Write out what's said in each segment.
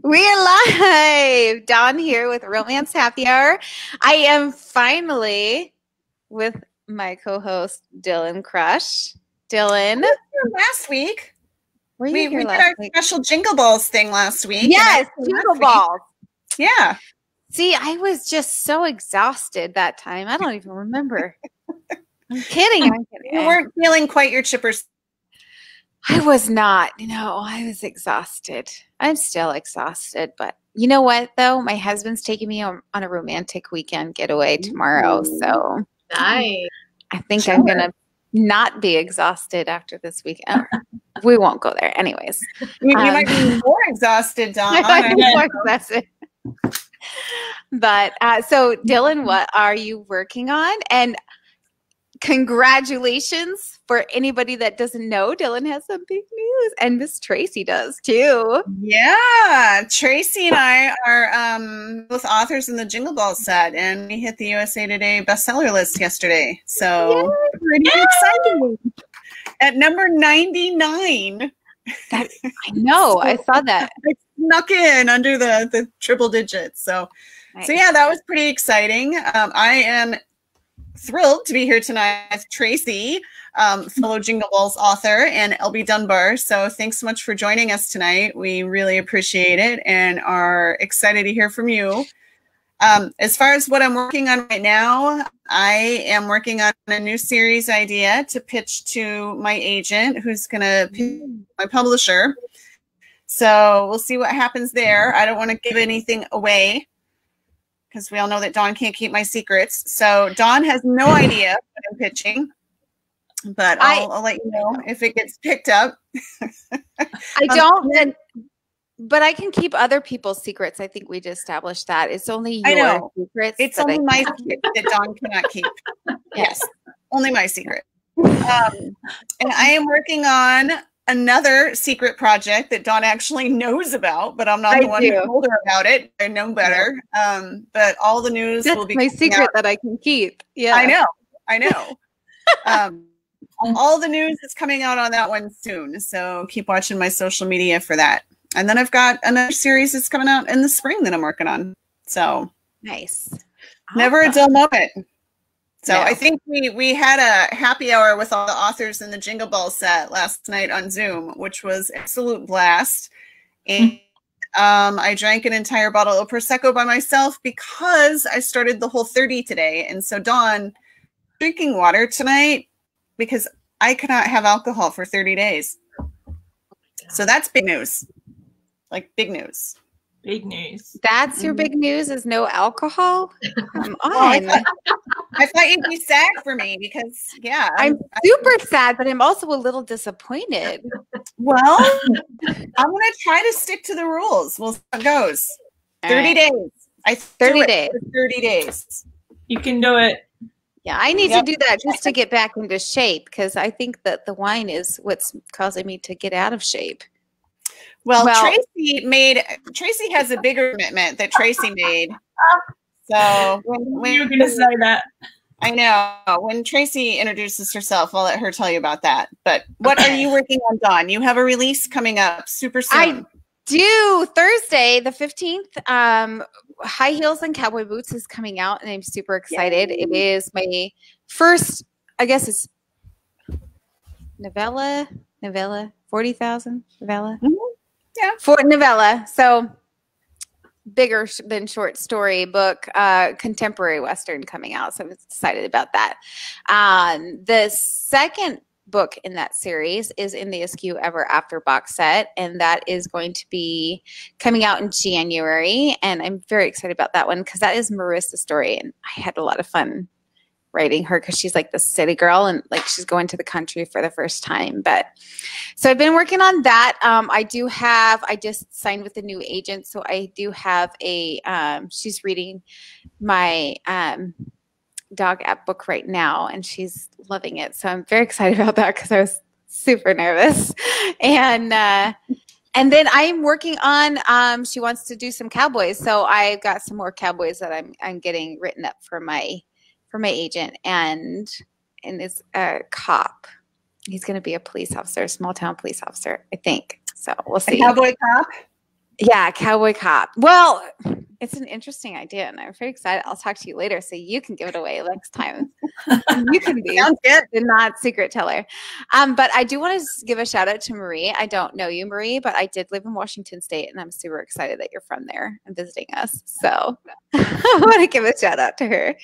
We're live. Dawn here with Romance Happy Hour. I am finally with my co-host Dylann Crush. Dylann, last week were you we here did last our week? special Jingle Balls thing last week. Yes, Jingle Balls. Yeah. See, I was just so exhausted that time. I don't even remember. I'm kidding. You weren't feeling quite your chippers. I was not. No, I was exhausted. I'm still exhausted, but you know what, though? My husband's taking me on a romantic weekend getaway tomorrow, so nice. I think I'm going to not be exhausted after this weekend. We won't go there anyways. You might be more exhausted, Dawn. I might be more exhausted. But so, Dylann, what are you working on? And congratulations for anybody that doesn't know. Dylann has some big news, and Miss Tracey does too. Yeah, Tracey and I are both authors in the Jingle Ball set, and we hit the USA Today bestseller list yesterday. So pretty exciting. At number 99. I know. I saw that. I snuck in under the triple digits. So, Nice. So yeah, that was pretty exciting. I am thrilled to be here tonight with Tracey, fellow Jingle Balls author, and L.B. Dunbar. So thanks so much for joining us tonight. We really appreciate it and are excited to hear from you. As far as what I'm working on right now, I am working on a new series idea to pitch to my agent, who's going to pitch my publisher. So we'll see what happens there. I don't want to give anything away, because we all know that Dawn can't keep my secrets. So Dawn has no idea what I'm pitching, but I'll let you know if it gets picked up. I don't, but I can keep other people's secrets. I think we just established that. It's only your secrets. It's only my secret that Dawn cannot keep. Yes, only my secret. And I am working on another secret project that Dawn actually knows about, but I'm not the one who told her about it. I know better. But all the news will be my secret that I can keep. Yeah, I know. All the news is coming out on that one soon. So keep watching my social media for that. And then I've got another series that's coming out in the spring that I'm working on. So nice. Never a dull moment. So I think we had a happy hour with all the authors in the Jingle Ball set last night on Zoom, which was absolute blast. And I drank an entire bottle of Prosecco by myself because I started the Whole30 today. And so Dawn, drinking water tonight because I cannot have alcohol for 30 days. So that's big news. Like big news. Big news. That's your big news is no alcohol? Come on. I thought you'd be sad for me because, I'm super sad, but I'm also a little disappointed. Well, I'm going to try to stick to the rules. We'll see how it goes. 30 days. 30 days. 30 days. You can do it. Yeah, I need to do that just to get back into shape because I think that the wine is what's causing me to get out of shape. Well, Tracey has a bigger commitment that Tracey made. So when you're going to say that. I know. When Tracey introduces herself, I'll let her tell you about that. But what are you working on, Dawn? You have a release coming up super soon. I do. Thursday, the 15th, High Heels and Cowboy Boots is coming out, and I'm super excited. Yay. It is my first, I guess it's novella, 40,000 novella. Mm-hmm. Yeah. For novella. So bigger than short story book, contemporary Western coming out. So I'm excited about that. The second book in that series is in the Askew Ever After box set, and that is going to be coming out in January. And I'm very excited about that one because that is Marissa's story, and I had a lot of fun writing her because she's like the city girl and like she's going to the country for the first time. But so I've been working on that. I just signed with a new agent, so I do have she's reading my dog app book right now, and she's loving it. So I'm very excited about that because I was super nervous. And then I'm working on, she wants to do some cowboys. So I've got some more cowboys that I'm getting written up for my agent, and it's a cop. He's going to be a police officer, a small town police officer, I think. So we'll see. A cowboy cop? Yeah, Cowboy Cop. Well, it's an interesting idea, and I'm very excited. I'll talk to you later so you can give it away next time. You can be the not secret teller. But I do want to give a shout out to Marie. I don't know you, Marie, but I did live in Washington State, and I'm super excited that you're from there and visiting us. So I want to give a shout out to her.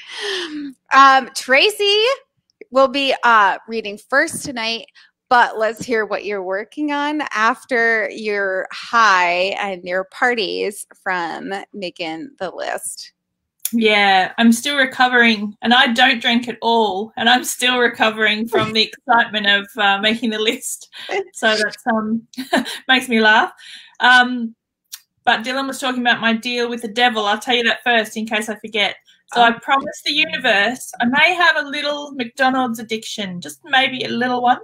Tracey will be reading first tonight. But let's hear what you're working on after your high and your parties from making the list. Yeah, I'm still recovering, and I don't drink at all, and I'm still recovering from the excitement of making the list. So that's makes me laugh. But Dylan was talking about my deal with the devil. I'll tell you that first in case I forget. So I promised the universe I may have a little McDonald's addiction, just maybe a little one.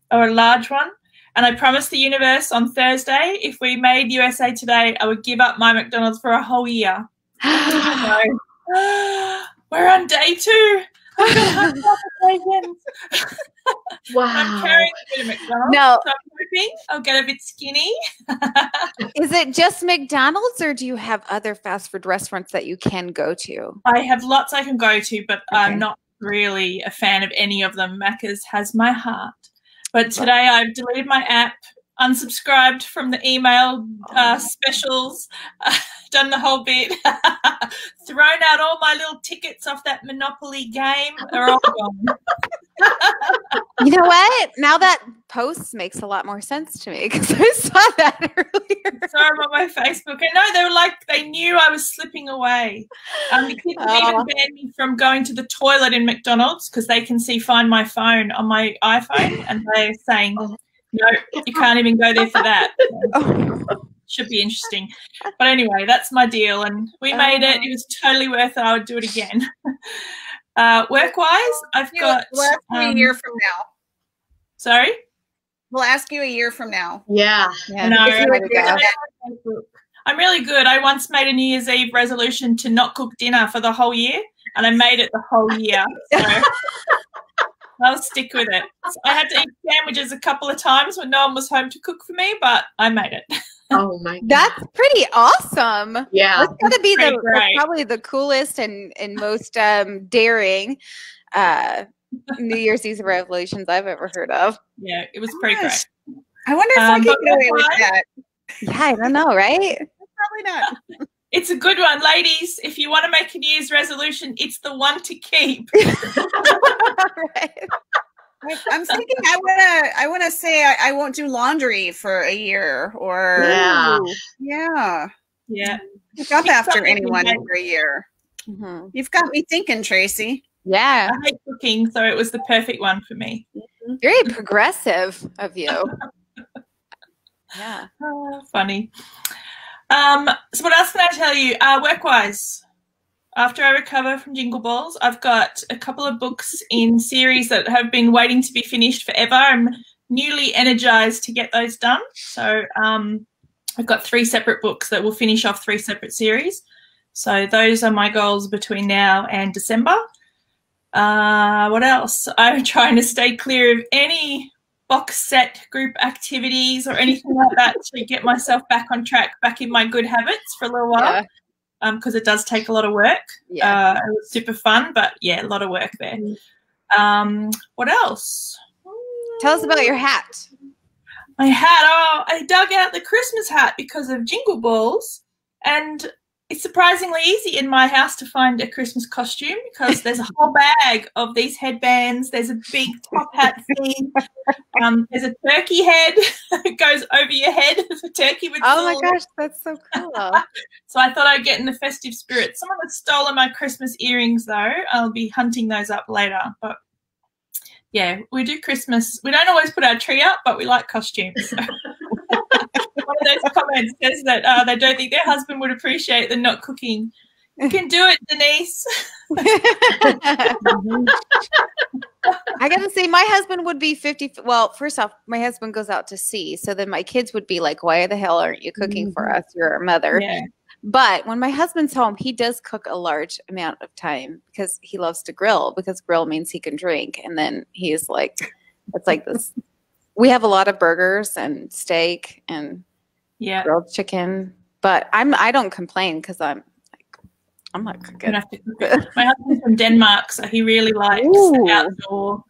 Or a large one. And I promised the universe on Thursday, if we made USA Today, I would give up my McDonald's for a whole year. So, we're on day 2. I've got Wow. I'm carrying a bit of McDonald's. No. So I'm hoping I'll get a bit skinny. Is it just McDonald's, or do you have other fast food restaurants that you can go to? I have lots I can go to, but Okay. I'm not really a fan of any of them. Macca's has my heart. But today I've deleted my app, unsubscribed from the email specials, done the whole bit, thrown out all my little tickets off that Monopoly game. They're all gone. You know what? Now that post makes a lot more sense to me because I saw that earlier. Saw them on my Facebook. I know, they were like, they knew I was slipping away. The kids even banned me from going to the toilet in McDonald's because they can Find My Phone on my iPhone, and they're saying, no, you can't even go there for that. So, should be interesting. But anyway, that's my deal, and we made it. It was totally worth it. I would do it again. Work-wise, I've got... We'll ask you a year from now. Sorry? We'll ask you a year from now. Yeah. No, I'm really good. I once made a New Year's Eve resolution to not cook dinner for the whole year, and I made it the whole year. So I'll stick with it. So I had to eat sandwiches a couple of times when no one was home to cook for me, but I made it. Oh my God. That's pretty awesome. Yeah. That's got to be Great. probably the coolest and most daring New Year's Eve resolutions I've ever heard of. Yeah, it was pretty great. I wonder if I could get away with that. Yeah, I don't know, right? Probably not. It's a good one, ladies. If you want to make a New Year's resolution, it's the one to keep. Right. I'm thinking I want to say I won't do laundry for a year, or yeah. Pick up after anyone for a year. Mm-hmm. You've got me thinking, Tracey. Yeah. I hate cooking, so it was the perfect one for me. Very progressive of you. Yeah. Funny. So what else can I tell you? Work-wise, after I recover from Jingle Balls, I've got a couple of books in series that have been waiting to be finished forever. I'm newly energized to get those done. So I've got 3 separate books that will finish off 3 separate series. So those are my goals between now and December. What else? I'm trying to stay clear of any box set group activities or anything like that to get myself back on track, back in my good habits for a little while. Because it does take a lot of work. Yeah. It was super fun, but yeah, a lot of work there. What else? Tell us about your hat. My hat. I dug out the Christmas hat because of Jingle Balls, and it's surprisingly easy in my house to find a Christmas costume because there's a whole bag of these headbands. There's a big top hat thing. There's a turkey head that goes over your head for turkey with Oh my gosh, that's so cool. So I thought I'd get in the festive spirit. Someone has stolen my Christmas earrings, though. I'll be hunting those up later. But, yeah, we do Christmas. We don't always put our tree up, but we like costumes. So. One of those comments says that they don't think their husband would appreciate the not cooking. You can do it, Denise. I got to say, my husband would be 50. Well, first off, my husband goes out to sea. So then my kids would be like, why the hell aren't you cooking for us? You're our mother. Yeah. But when my husband's home, he does cook a large amount of time because he loves to grill, because grill means he can drink. And then he's like, it's like this. We have a lot of burgers and steak, and Yeah. grilled chicken. But I don't complain because I'm not cooking. Have to cook it. My husband's from Denmark, so he really likes outdoor.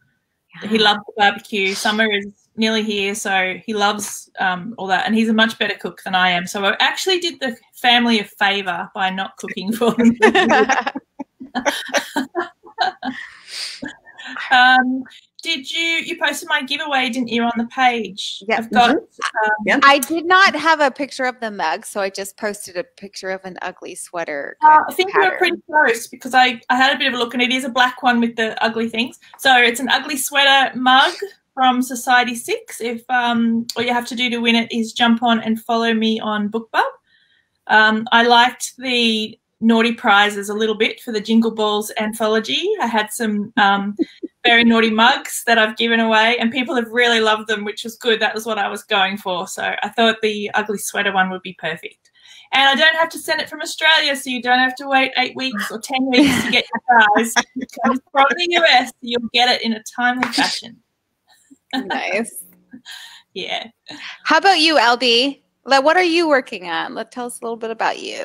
Yeah. He loves the barbecue. Summer is nearly here, so he loves all that. And he's a much better cook than I am. So I actually did the family a favour by not cooking for them. Did you posted my giveaway, didn't you, on the page? Yep. I've got I did not have a picture of the mug, so I just posted a picture of an ugly sweater. I think you were pretty close because I had a bit of a look, and it is a black one with the ugly things. So it's an ugly sweater mug from Society 6. If all you have to do to win it is jump on and follow me on BookBub. I liked the naughty prizes a little bit for the Jingle Balls anthology. I had some very naughty mugs that I've given away, and people have really loved them, which was good. That was what I was going for. So I thought the ugly sweater one would be perfect. And I don't have to send it from Australia, so you don't have to wait 8 weeks or 10 weeks to get your prize. It comes from the US, so you'll get it in a timely fashion. Nice. Yeah. How about you, LB? What are you working on? Tell us a little bit about you.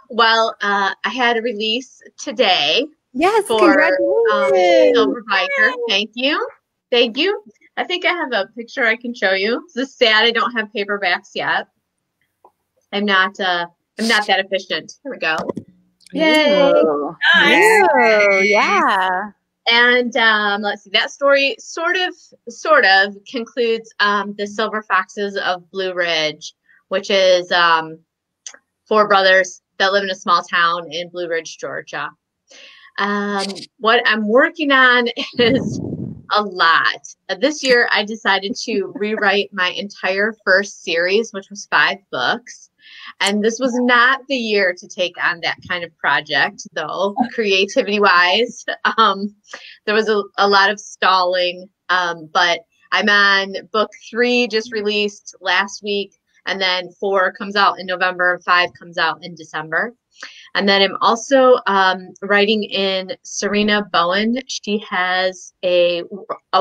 Well, I had a release today. Yes, for Silver Biker. Thank you. Thank you. I think I have a picture I can show you. It's sad I don't have paperbacks yet. I'm not that efficient. Here we go. Yay. Ooh. Nice. Ooh, yeah. And let's see, that story sort of concludes the Silver Foxes of Blue Ridge, which is 4 brothers that live in a small town in Blue Ridge, Georgia. What I'm working on is a lot. This year, I decided to rewrite my entire first series, which was 5 books. And this was not the year to take on that kind of project, though, creativity-wise. There was a lot of stalling, but I'm on book 3, just released last week, and then 4 comes out in November, and 5 comes out in December. And then I'm also writing in Serena Bowen. She has a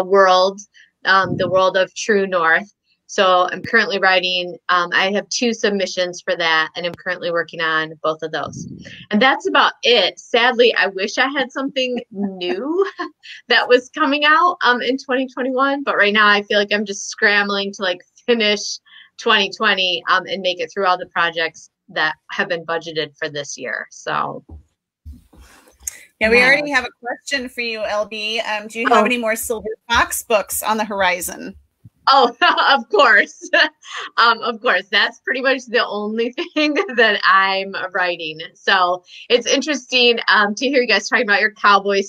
world, the world of True North. So I'm currently writing, I have 2 submissions for that, and I'm currently working on both of those. And that's about it. Sadly, I wish I had something new that was coming out in 2021, but right now I feel like I'm just scrambling to finish 2020 and make it through all the projects that have been budgeted for this year. So yeah, we already have a question for you, LB. Do you have any more Silver Fox books on the horizon? Oh, of course. Of course. That's pretty much the only thing that I'm writing. So it's interesting to hear you guys talking about your cowboy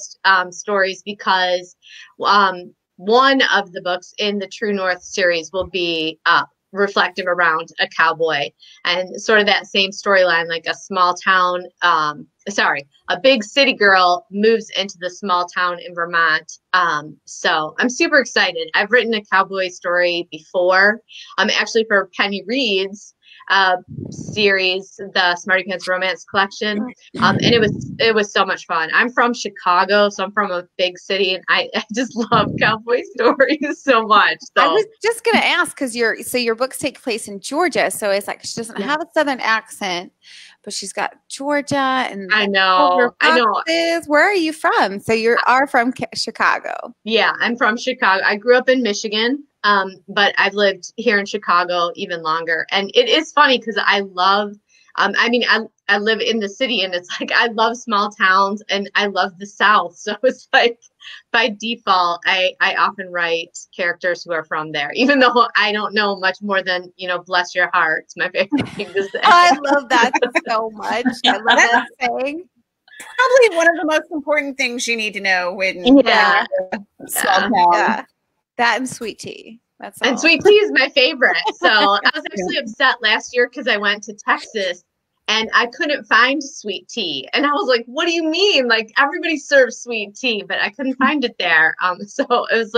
stories, because one of the books in the True North series will be reflective around a cowboy, and sort of that same storyline, like a small town, a big city girl moves into the small town in Vermont. So I'm super excited. I've written a cowboy story before, actually for Penny Reed's series, the Smarty Pants Romance Collection, and it was so much fun. I'm from Chicago, so I'm from a big city, and I just love cowboy stories so much. So I was just gonna ask, because your books take place in Georgia, so it's like she doesn't have a Southern accent, but she's got Georgia and I know. Where are you from? So you are from Chicago. Yeah, I'm from Chicago. I grew up in Michigan. But I've lived here in Chicago even longer. And it is funny because I love, I live in the city, and it's like, I love small towns and I love the South. So it's like, by default, I often write characters who are from there, even though I don't know much more than, bless your heart. It's my favorite thing to say. I love that so much. I love that saying. Probably one of the most important things you need to know when small town. Yeah. That and sweet tea. That's all. And sweet tea is my favorite. So I was actually upset last year because I went to Texas and I couldn't find sweet tea. And I was like, what do you mean? Like, everybody serves sweet tea, but I couldn't find it there. So it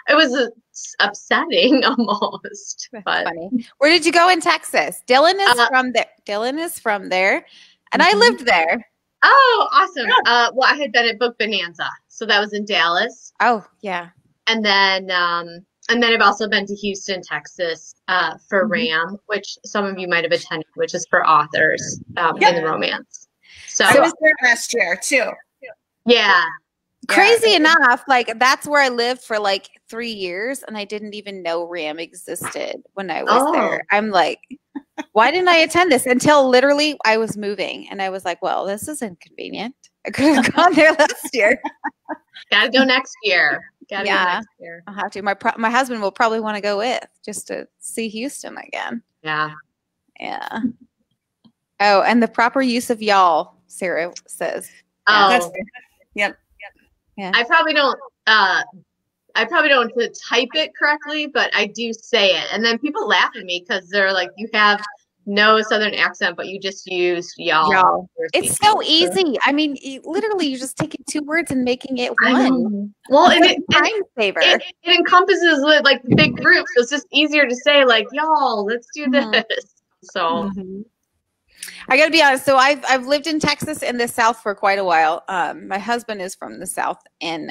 was upsetting almost. That's funny. Where did you go in Texas? Dylann is from there. Dylann is from there. And I lived there. Oh, awesome. Well, I had been at Book Bonanza. So that was in Dallas. Oh, yeah. And then And then I've also been to Houston, Texas for RAM, which some of you might have attended, which is for authors in the romance. So I was there last year too. Yeah. Crazy enough, like that's where I lived for like 3 years, and I didn't even know RAM existed when I was there. I'm like, why didn't I attend this until literally I was moving, and I was like, well, this is inconvenient. I could have gone there last year. Gotta go next year. Gotta go Yeah, next year. I'll have to. My husband will probably want to go with just to see Houston again. Yeah. Yeah. Oh, and the proper use of y'all, Sarah says. Oh, That's, yep. Yeah. I probably don't type it correctly, but I do say it. And then people laugh at me because they're like, you have no Southern accent, but you just used y'all. It's so easy. I mean, literally, you're just taking 2 words and making it one. Well, and time saver. It encompasses like big groups. So it's just easier to say like, y'all, let's do this. So. I got to be honest. So I've lived in Texas in the South for quite a while. My husband is from the South, and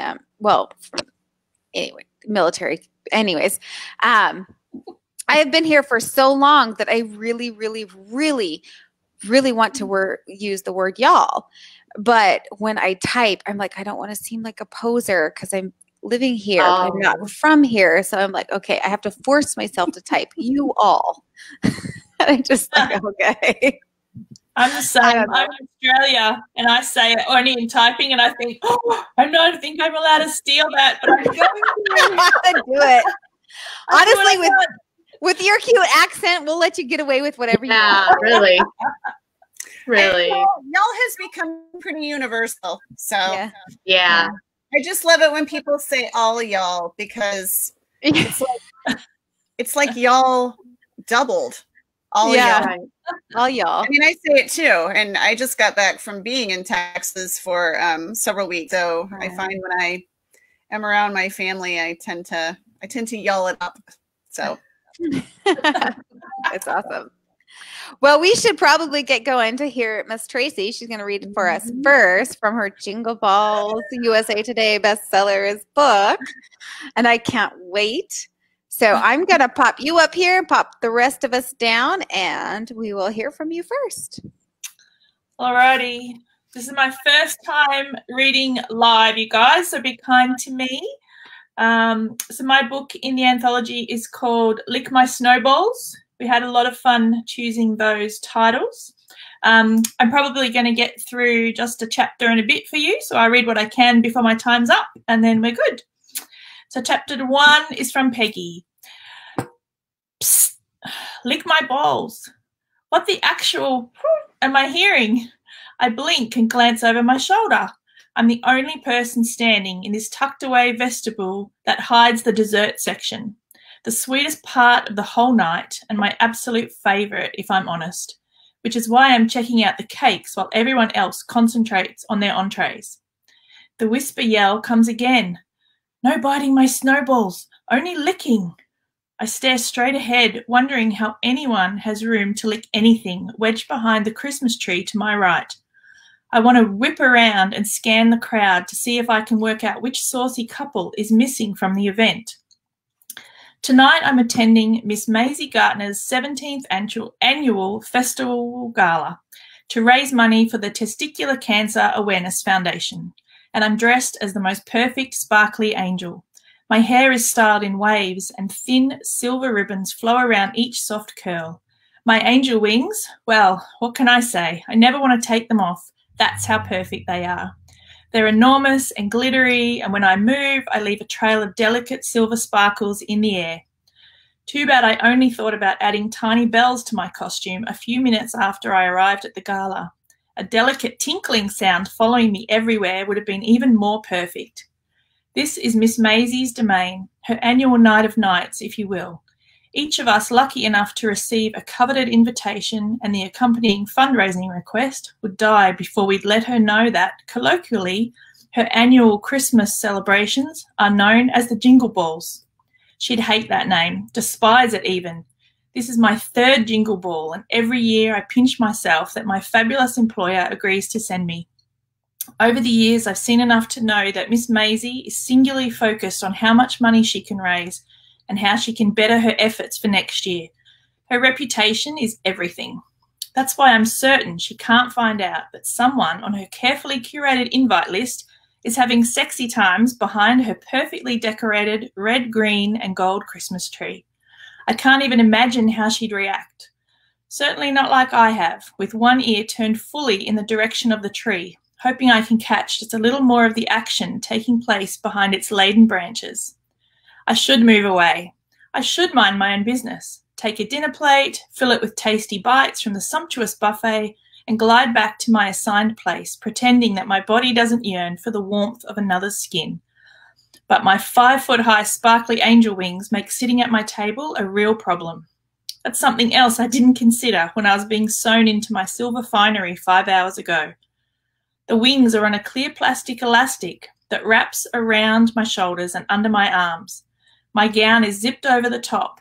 military. Anyways, I have been here for so long that I really, really, really, really want to use the word y'all. But when I type, I'm like, I don't want to seem like a poser because I'm living here. But I'm not from here, so I'm like, okay, I have to force myself to type you all. And I just like, okay. I'm the same. I'm in Australia, and I say it only in typing, and I think, I don't think I'm allowed to steal that, but I'm going to do it. Honestly, with your cute accent, we'll let you get away with whatever you want. Really. Really. Y'all has become pretty universal. So yeah. I just love it when people say all y'all, because it's like y'all doubled. All y'all. All y'all. I mean, I say it too, and I just got back from being in Texas for several weeks. So I find when I am around my family, I tend to yell it up. So it's awesome. Well, we should probably get going to hear Miss Tracey. She's going to read for us first from her Jingle Balls USA Today Bestsellers book, and I can't wait. So I'm going to pop you up here, pop the rest of us down, and we will hear from you first. Alrighty. This is my first time reading live, you guys, so be kind to me. So my book in the anthology is called Lick My Snowballs. We had a lot of fun choosing those titles. I'm probably going to get through just a chapter and a bit for you, so I'll read what I can before my time's up, and then we're good. So chapter 1 is from Peggy. Psst, lick my balls. What the actual am I hearing? I blink and glance over my shoulder. I'm the only person standing in this tucked away vestibule that hides the dessert section. The sweetest part of the whole night, and my absolute favourite, if I'm honest, which is why I'm checking out the cakes while everyone else concentrates on their entrees. The whisper yell comes again. No biting my snowballs, only licking. I stare straight ahead, wondering how anyone has room to lick anything wedged behind the Christmas tree to my right. I want to whip around and scan the crowd to see if I can work out which saucy couple is missing from the event. Tonight I'm attending Miss Maisie Gartner's 17th annual festival gala to raise money for the Testicular Cancer Awareness Foundation, and I'm dressed as the most perfect sparkly angel. My hair is styled in waves and thin silver ribbons flow around each soft curl. My angel wings, well, what can I say? I never want to take them off. That's how perfect they are. They're enormous and glittery, and when I move, I leave a trail of delicate silver sparkles in the air. Too bad I only thought about adding tiny bells to my costume a few minutes after I arrived at the gala. A delicate tinkling sound following me everywhere would have been even more perfect. This is Miss Maisie's domain, her annual night of nights, if you will. Each of us lucky enough to receive a coveted invitation and the accompanying fundraising request would die before we'd let her know that, colloquially, her annual Christmas celebrations are known as the Jingle Balls. She'd hate that name, despise it even. This is my 3rd Jingle Ball, and every year I pinch myself that my fabulous employer agrees to send me. Over the years, I've seen enough to know that Miss Maisie is singularly focused on how much money she can raise, and how she can better her efforts for next year. Her reputation is everything. That's why I'm certain she can't find out that someone on her carefully curated invite list is having sexy times behind her perfectly decorated red, green, and gold Christmas tree. I can't even imagine how she'd react. Certainly not like I have, with one ear turned fully in the direction of the tree, hoping I can catch just a little more of the action taking place behind its laden branches. I should move away. I should mind my own business, take a dinner plate, fill it with tasty bites from the sumptuous buffet, and glide back to my assigned place, pretending that my body doesn't yearn for the warmth of another's skin. But my 5-foot-high sparkly angel wings make sitting at my table a real problem. That's something else I didn't consider when I was being sewn into my silver finery 5 hours ago. The wings are on a clear plastic elastic that wraps around my shoulders and under my arms. My gown is zipped over the top.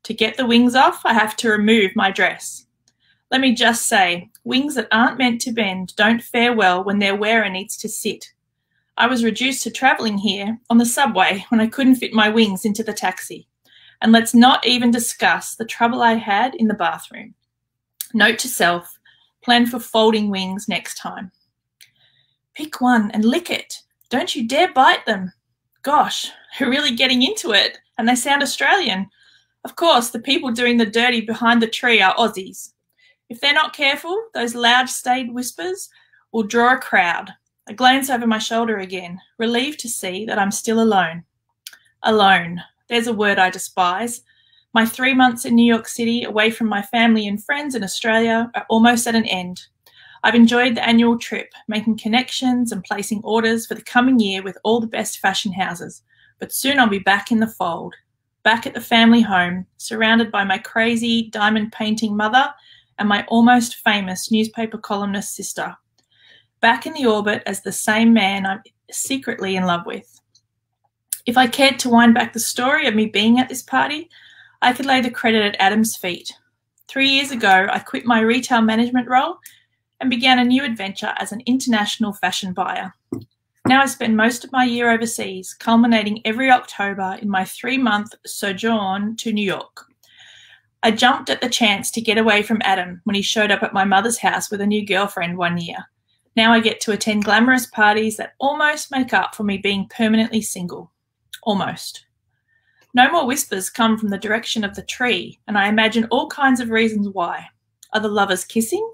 To get the wings off, I have to remove my dress. Let me just say, wings that aren't meant to bend don't fare well when their wearer needs to sit. I was reduced to travelling here on the subway when I couldn't fit my wings into the taxi. And let's not even discuss the trouble I had in the bathroom. Note to self, plan for folding wings next time. Pick one and lick it. Don't you dare bite them. Gosh, you're really getting into it, and they sound Australian. Of course, the people doing the dirty behind the tree are Aussies. If they're not careful, those loud staid whispers will draw a crowd. I glance over my shoulder again, relieved to see that I'm still alone. Alone. There's a word I despise. My 3 months in New York City, away from my family and friends in Australia, are almost at an end. I've enjoyed the annual trip, making connections and placing orders for the coming year with all the best fashion houses. But soon I'll be back in the fold, back at the family home, surrounded by my crazy diamond painting mother and my almost famous newspaper columnist sister. Back in the orbit as the same man I'm secretly in love with. If I cared to wind back the story of me being at this party, I could lay the credit at Adam's feet. 3 years ago, I quit my retail management role and began a new adventure as an international fashion buyer. Now I spend most of my year overseas, culminating every October in my 3-month sojourn to New York. I jumped at the chance to get away from Adam when he showed up at my mother's house with a new girlfriend one year. Now I get to attend glamorous parties that almost make up for me being permanently single. Almost. No more whispers come from the direction of the tree, and I imagine all kinds of reasons why. Are the lovers kissing?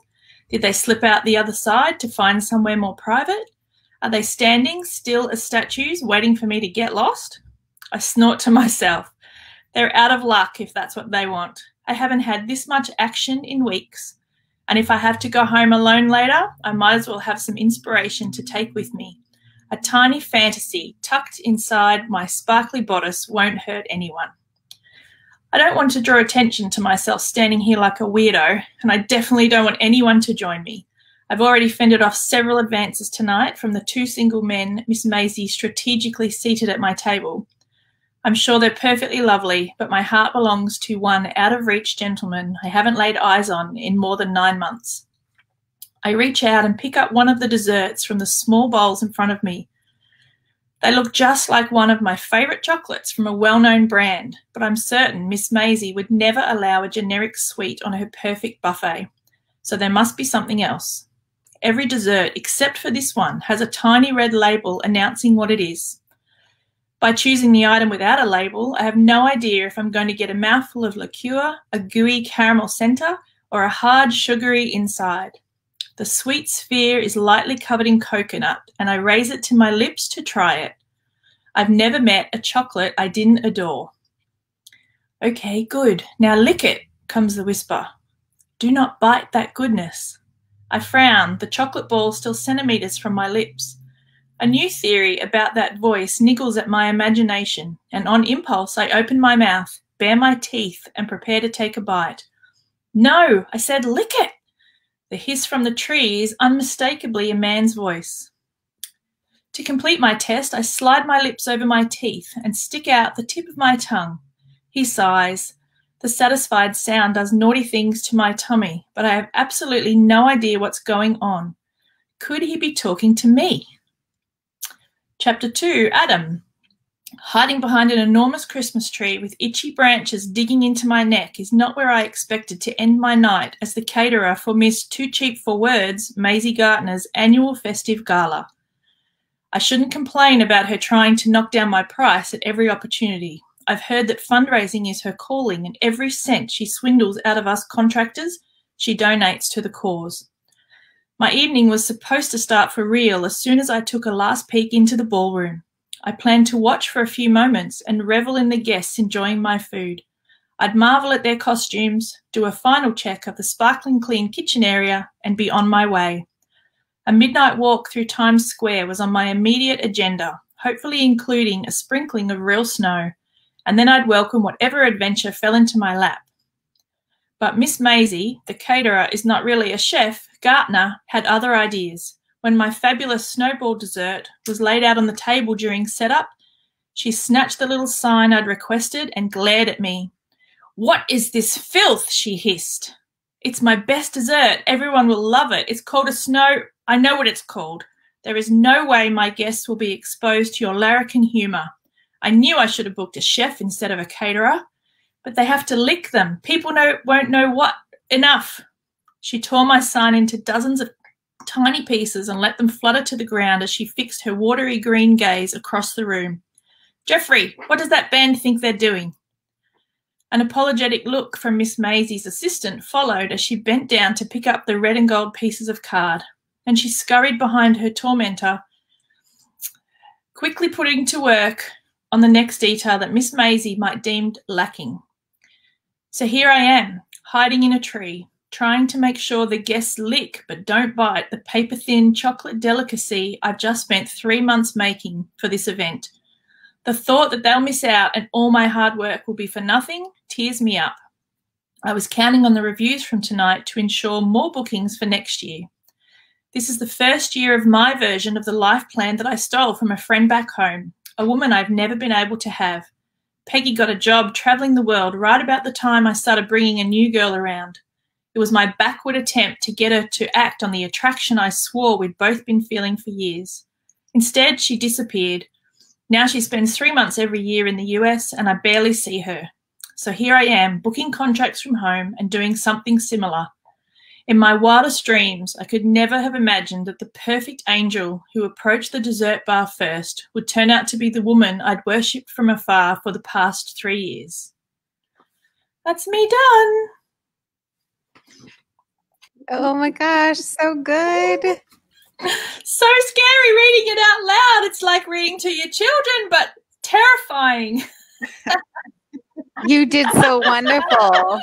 Did they slip out the other side to find somewhere more private? Are they standing still as statues, waiting for me to get lost? I snort to myself. They're out of luck if that's what they want. I haven't had this much action in weeks. And if I have to go home alone later, I might as well have some inspiration to take with me. A tiny fantasy tucked inside my sparkly bodice won't hurt anyone. I don't want to draw attention to myself standing here like a weirdo, and I definitely don't want anyone to join me. I've already fended off several advances tonight from the 2 single men Miss Maisie strategically seated at my table. I'm sure they're perfectly lovely, but my heart belongs to one out-of-reach gentleman I haven't laid eyes on in more than 9 months. I reach out and pick up one of the desserts from the small bowls in front of me. They look just like one of my favourite chocolates from a well-known brand, but I'm certain Miss Maisie would never allow a generic sweet on her perfect buffet, so there must be something else. Every dessert, except for this one, has a tiny red label announcing what it is. By choosing the item without a label, I have no idea if I'm going to get a mouthful of liqueur, a gooey caramel centre, or a hard sugary inside. The sweet sphere is lightly covered in coconut, and I raise it to my lips to try it. I've never met a chocolate I didn't adore. Okay, good. Now lick it, comes the whisper. Do not bite that goodness. I frown, the chocolate ball still centimetres from my lips. A new theory about that voice niggles at my imagination, and on impulse I open my mouth, bare my teeth, and prepare to take a bite. No, I said lick it. The hiss from the tree is unmistakably a man's voice. To complete my test, I slide my lips over my teeth and stick out the tip of my tongue. He sighs. The satisfied sound does naughty things to my tummy, but I have absolutely no idea what's going on. Could he be talking to me? Chapter 2, Adam. Hiding behind an enormous Christmas tree with itchy branches digging into my neck is not where I expected to end my night as the caterer for Miss Too Cheap for Words, Maisie Gartner's annual festive gala. I shouldn't complain about her trying to knock down my price at every opportunity. I've heard that fundraising is her calling, and every cent she swindles out of us contractors, she donates to the cause. My evening was supposed to start for real as soon as I took a last peek into the ballroom. I planned to watch for a few moments and revel in the guests enjoying my food. I'd marvel at their costumes, do a final check of the sparkling clean kitchen area, and be on my way. A midnight walk through Times Square was on my immediate agenda, hopefully including a sprinkling of real snow, and then I'd welcome whatever adventure fell into my lap. But Miss Maisie, the caterer, is not really a chef. Gartner had other ideas. When my fabulous snowball dessert was laid out on the table during setup, she snatched the little sign I'd requested and glared at me. "What is this filth?" she hissed. "It's my best dessert. Everyone will love it. It's called a snow—" "I know what it's called. There is no way my guests will be exposed to your larrikin humour. I knew I should have booked a chef instead of a caterer. But they have to lick them. People won't know what. Enough." She tore my sign into dozens of tiny pieces and let them flutter to the ground as she fixed her watery green gaze across the room. "Jeffrey, what does that band think they're doing?" An apologetic look from Miss Maisie's assistant followed as she bent down to pick up the red and gold pieces of card. And she scurried behind her tormentor, quickly putting to work on the next detail that Miss Maisie might deem lacking. So here I am, hiding in a tree, trying to make sure the guests lick but don't bite the paper-thin chocolate delicacy I've just spent 3 months making for this event. The thought that they'll miss out and all my hard work will be for nothing tears me up. I was counting on the reviews from tonight to ensure more bookings for next year. This is the first year of my version of the life plan that I stole from a friend back home, a woman I've never been able to have. Peggy got a job travelling the world right about the time I started bringing a new girl around. It was my backward attempt to get her to act on the attraction I swore we'd both been feeling for years. Instead, she disappeared. Now she spends 3 months every year in the US and I barely see her. So here I am, booking contracts from home and doing something similar. In my wildest dreams, I could never have imagined that the perfect angel who approached the dessert bar first would turn out to be the woman I'd worshipped from afar for the past 3 years. That's me done. Oh my gosh, so good. So scary reading it out loud. It's like reading to your children, but terrifying. You did so wonderful.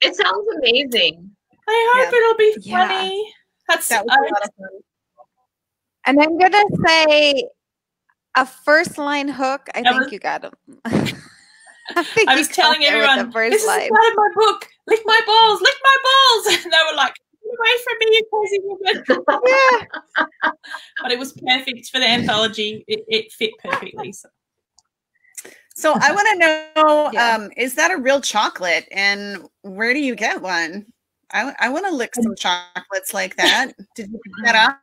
It sounds amazing. I hope it'll be funny. That was a lot of fun. And I'm going to say a first line hook. I think you got him. I was telling everyone, this is part of my book. Lick my balls, lick my balls. And they were like, get away from me, you crazy woman. Yeah. But it was perfect for the anthology. It fit perfectly. So I want to know, is that a real chocolate? And where do you get one? I want to lick some chocolates like that. Did you pick that up?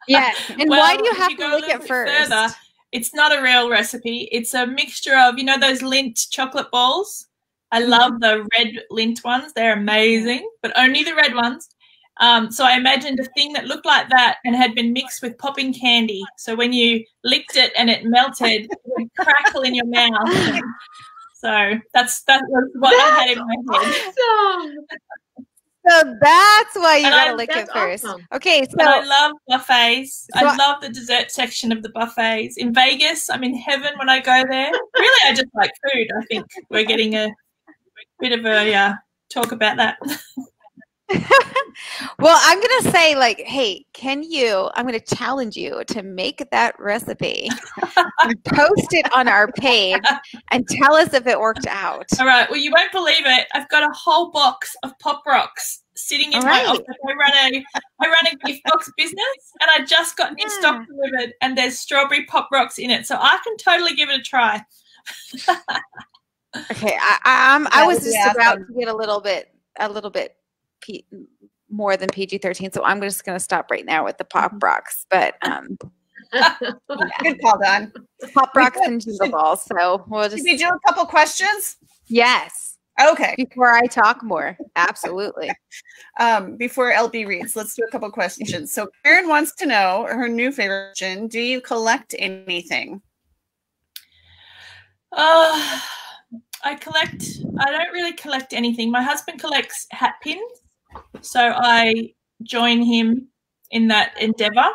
Yeah. And why do you have to lick it first? Further, it's not a real recipe. It's a mixture of, you know, those Lindt chocolate balls? I love the red Lindt ones. They're amazing, but only the red ones. So I imagined a thing that looked like that and had been mixed with popping candy. So when you licked it and it melted, it would crackle in your mouth. So that's what I had in my head. So that's why you gotta lick it first. Awesome. Okay, so and I love buffets. I love the dessert section of the buffets. In Vegas, I'm in heaven when I go there. Really, I just like food. I think we're getting a bit of a talk about that. Well, I'm going to say, like, hey, I'm going to challenge you to make that recipe, post it on our page, and tell us if it worked out. All right. Well, you won't believe it. I've got a whole box of Pop Rocks sitting in my office. I run a gift box business, and I just got new stock delivered, and there's strawberry Pop Rocks in it. So I can totally give it a try. Okay. I was just about to get a little bit more than PG-13, so I'm just going to stop right now with the Pop Rocks. But Good call, Don. Pop rocks and jingle balls. So we'll just Should we do a couple questions? yes. Okay. Before I talk more, absolutely. Before LB reads, let's do a couple questions. So Karen wants to know her new favorite question: do you collect anything? I don't really collect anything. My husband collects hat pins, so I join him in that endeavor.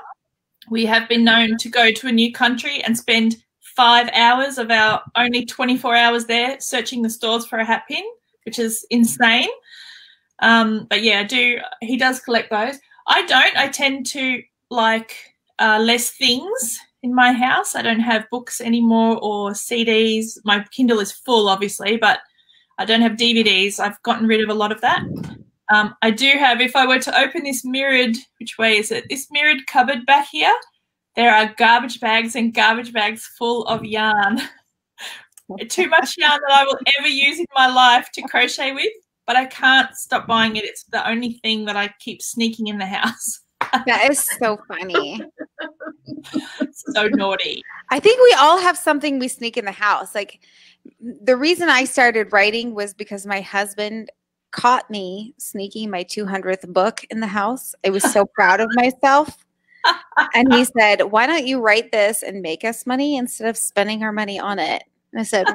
We have been known to go to a new country and spend 5 hours of our only 24 hours there searching the stores for a hat pin, which is insane. But yeah, he does collect those. I don't. I tend to like less things in my house. I don't have books anymore or CDs. My Kindle is full, obviously, but I don't have DVDs. I've gotten rid of a lot of that. I do have, if I were to open this mirrored, which way is it? This mirrored cupboard back here, there are garbage bags and garbage bags full of yarn. Too much yarn that I will ever use in my life to crochet with, but I can't stop buying it. It's the only thing that I keep sneaking in the house. That is so funny. So naughty. I think we all have something we sneak in the house. Like the reason I started writing was because my husband caught me sneaking my 200th book in the house. I was so proud of myself. And he said, why don't you write this and make us money instead of spending our money on it? And I said,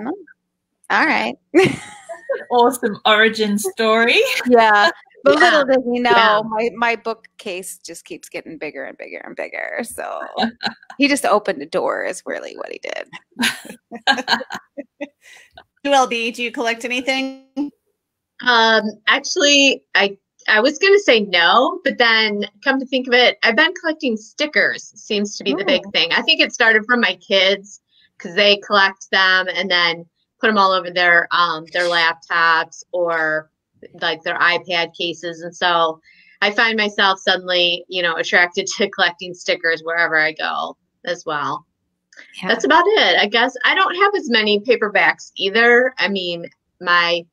all right. Awesome origin story. Yeah. But little does he know, my bookcase just keeps getting bigger and bigger and bigger. So he just opened a door is really what he did. LB, do you collect anything? Actually, I was going to say no, but then come to think of it, I've been collecting stickers. Seems to be the big thing. I think it started from my kids because they collect them and then put them all over their laptops or like their iPad cases. And so I find myself suddenly, attracted to collecting stickers wherever I go as well. Yeah. That's about it. I guess I don't have as many paperbacks either. I mean, my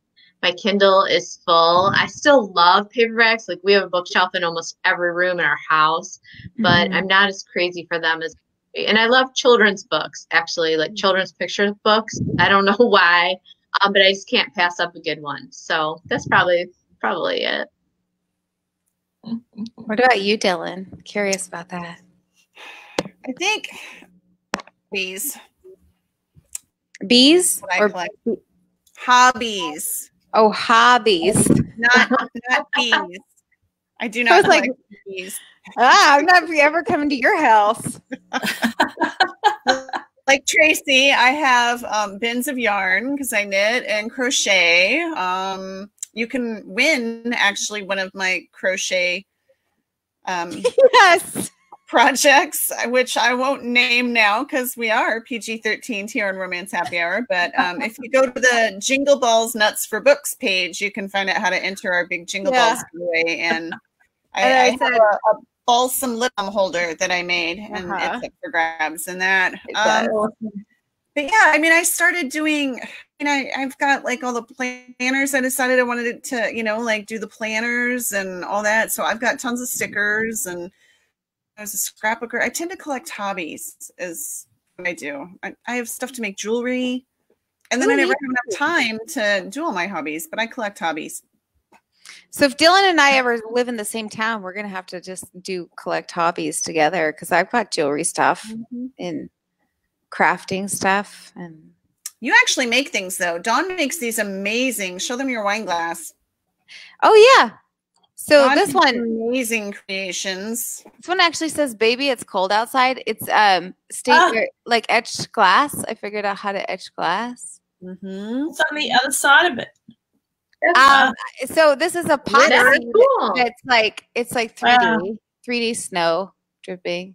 Kindle is full. I still love paperbacks. Like we have a bookshelf in almost every room in our house, but I'm not as crazy for them as. And I love children's books, actually, like children's picture books. I don't know why, but I just can't pass up a good one. So that's probably it. What about you, Dylan? Curious about that. I think bees. Bees or hobbies? Oh, hobbies. Not bees. I do not like bees. I'm not ever coming to your house. Like Tracey, I have bins of yarn because I knit and crochet. You can win actually one of my crochet yes. projects, which I won't name now because we are PG-13 here on Romance Happy Hour. But if you go to the Jingle Balls Nuts for Books page, you can find out how to enter our big Jingle Balls giveaway. And I have a balsam lip balm holder that I made, and it's up for grabs. And that, but yeah, I mean, I started doing. I've got like all the planners. I decided I wanted to, like do the planners and all that. So I've got tons of stickers, and I was a scrapbooker. I tend to collect hobbies, is what I do. I have stuff to make jewelry, and then I never have enough time to do all my hobbies. But I collect hobbies. So if Dylan and I ever live in the same town, we're going to have to just collect hobbies together because I've got jewelry stuff and crafting stuff. And you actually make things, though. Dawn makes these amazing. Show them your wine glass. Oh, yeah. So Dawn this one. Amazing creations. This one actually says, baby, it's cold outside. It's like etched glass. I figured out how to etch glass. It's on the other side of it. So this is a pot that's like it's like 3D snow dripping.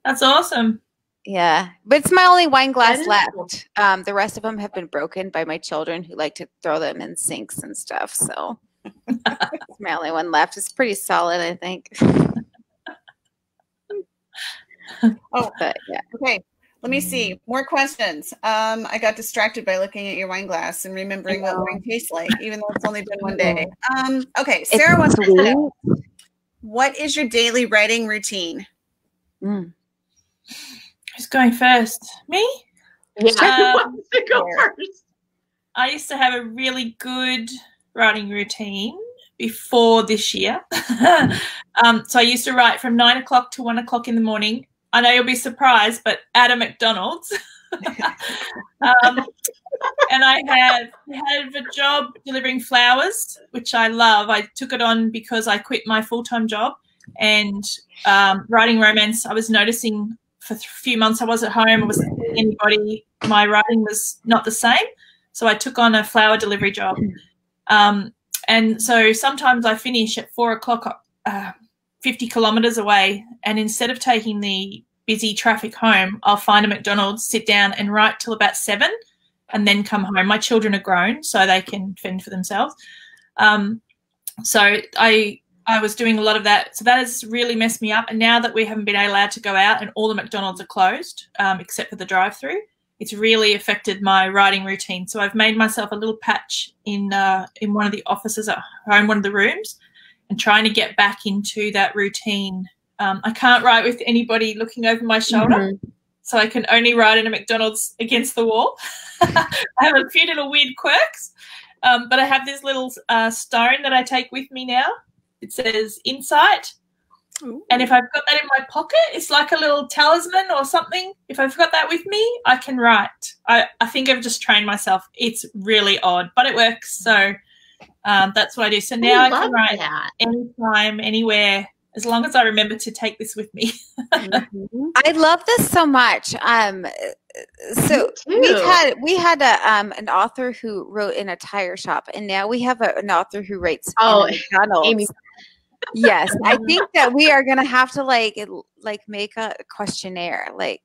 That's awesome. Yeah, but it's my only wine glass left. The rest of them have been broken by my children who like to throw them in sinks and stuff. So it's my only one left. It's pretty solid, I think. But yeah. Okay. Let me see. More questions. I got distracted by looking at your wine glass and remembering what wine tastes like, even though it's only been one day. Okay. Sarah wants to know, what is your daily writing routine? Who's going first? Me? Yeah. Go first. I used to have a really good writing routine before this year. So I used to write from 9 o'clock to 1 o'clock in the morning. I know you'll be surprised, but at a McDonald's. And I had a job delivering flowers, which I love. I took it on because I quit my full-time job, and writing romance, I was noticing for a few months I was at home, I wasn't seeing anybody, my writing was not the same. So I took on a flower delivery job. And so sometimes I finish at 4 o'clock, 50 kilometres away, and instead of taking the busy traffic home, I'll find a McDonald's, sit down and write till about 7 and then come home. My children are grown, so they can fend for themselves. So I was doing a lot of that. So that has really messed me up. And now that we haven't been allowed to go out and all the McDonald's are closed, except for the drive-through, it's really affected my writing routine. So I've made myself a little patch in one of the offices at home, one of the rooms, and trying to get back into that routine. I can't write with anybody looking over my shoulder, so I can only write in a McDonald's against the wall. I have a few little weird quirks, but I have this little stone that I take with me now. It says Insight. Ooh. And if I've got that in my pocket, it's like a little talisman or something. If I've got that with me, I can write. I think I've just trained myself. It's really odd, but it works. So that's what I do. So now I can write anytime, anywhere, as long as I remember to take this with me. I love this so much. So we had an author who wrote in a tire shop, and now we have an author who writes in McDonald's. Amy. Yes, I think that we are gonna have to like make a questionnaire, like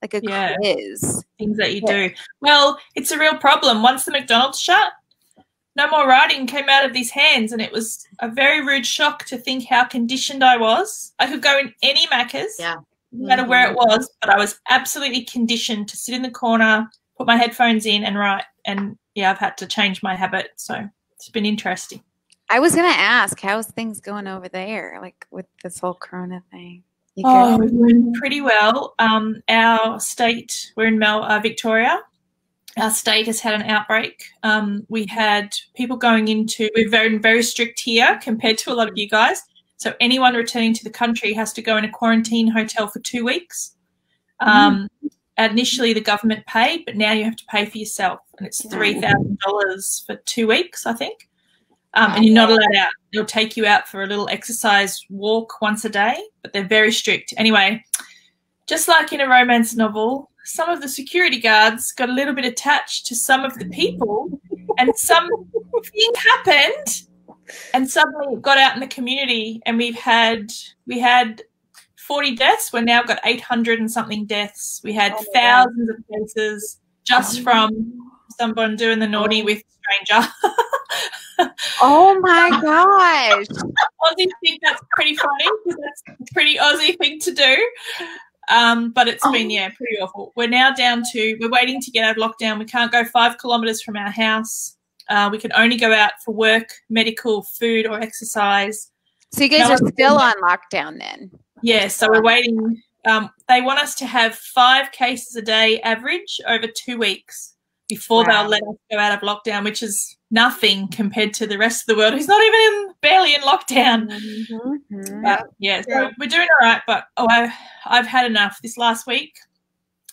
a quiz. Things that you do. Well, it's a real problem. Once the McDonald's shut, no more writing came out of these hands, and it was a very rude shock to think how conditioned I was. I could go in any Macca's, no matter where it was, but I was absolutely conditioned to sit in the corner, put my headphones in and write. And, I've had to change my habit. So it's been interesting. I was going to ask, how's things going over there, like with this whole Corona thing? We're doing pretty well. Our state, we're in Victoria. Our state has had an outbreak. We had people going into, we're very, very strict here compared to a lot of you guys. So anyone returning to the country has to go in a quarantine hotel for 2 weeks. Initially, the government paid, but now you have to pay for yourself. And it's $3,000 for 2 weeks, I think. And you're not allowed out. They'll take you out for a little exercise walk once a day, but they're very strict. Anyway, just like in a romance novel, some of the security guards got a little bit attached to some of the people, and something happened, and suddenly it got out in the community, and we had 40 deaths. We've now got 800 and something deaths. We had thousands of cases just from someone doing the naughty with a stranger. Oh my gosh. Aussies think that's pretty funny because that's a pretty Aussie thing to do. But it's been, pretty awful. We're now down to, we're waiting to get out of lockdown. We can't go 5 kilometres from our house. We can only go out for work, medical, food or exercise. So you guys are still on lockdown then? Yeah, so we're waiting. They want us to have 5 cases a day average over 2 weeks before they'll let us go out of lockdown, which is nothing compared to the rest of the world who's not even barely in lockdown. So we're doing all right, but I've had enough this last week.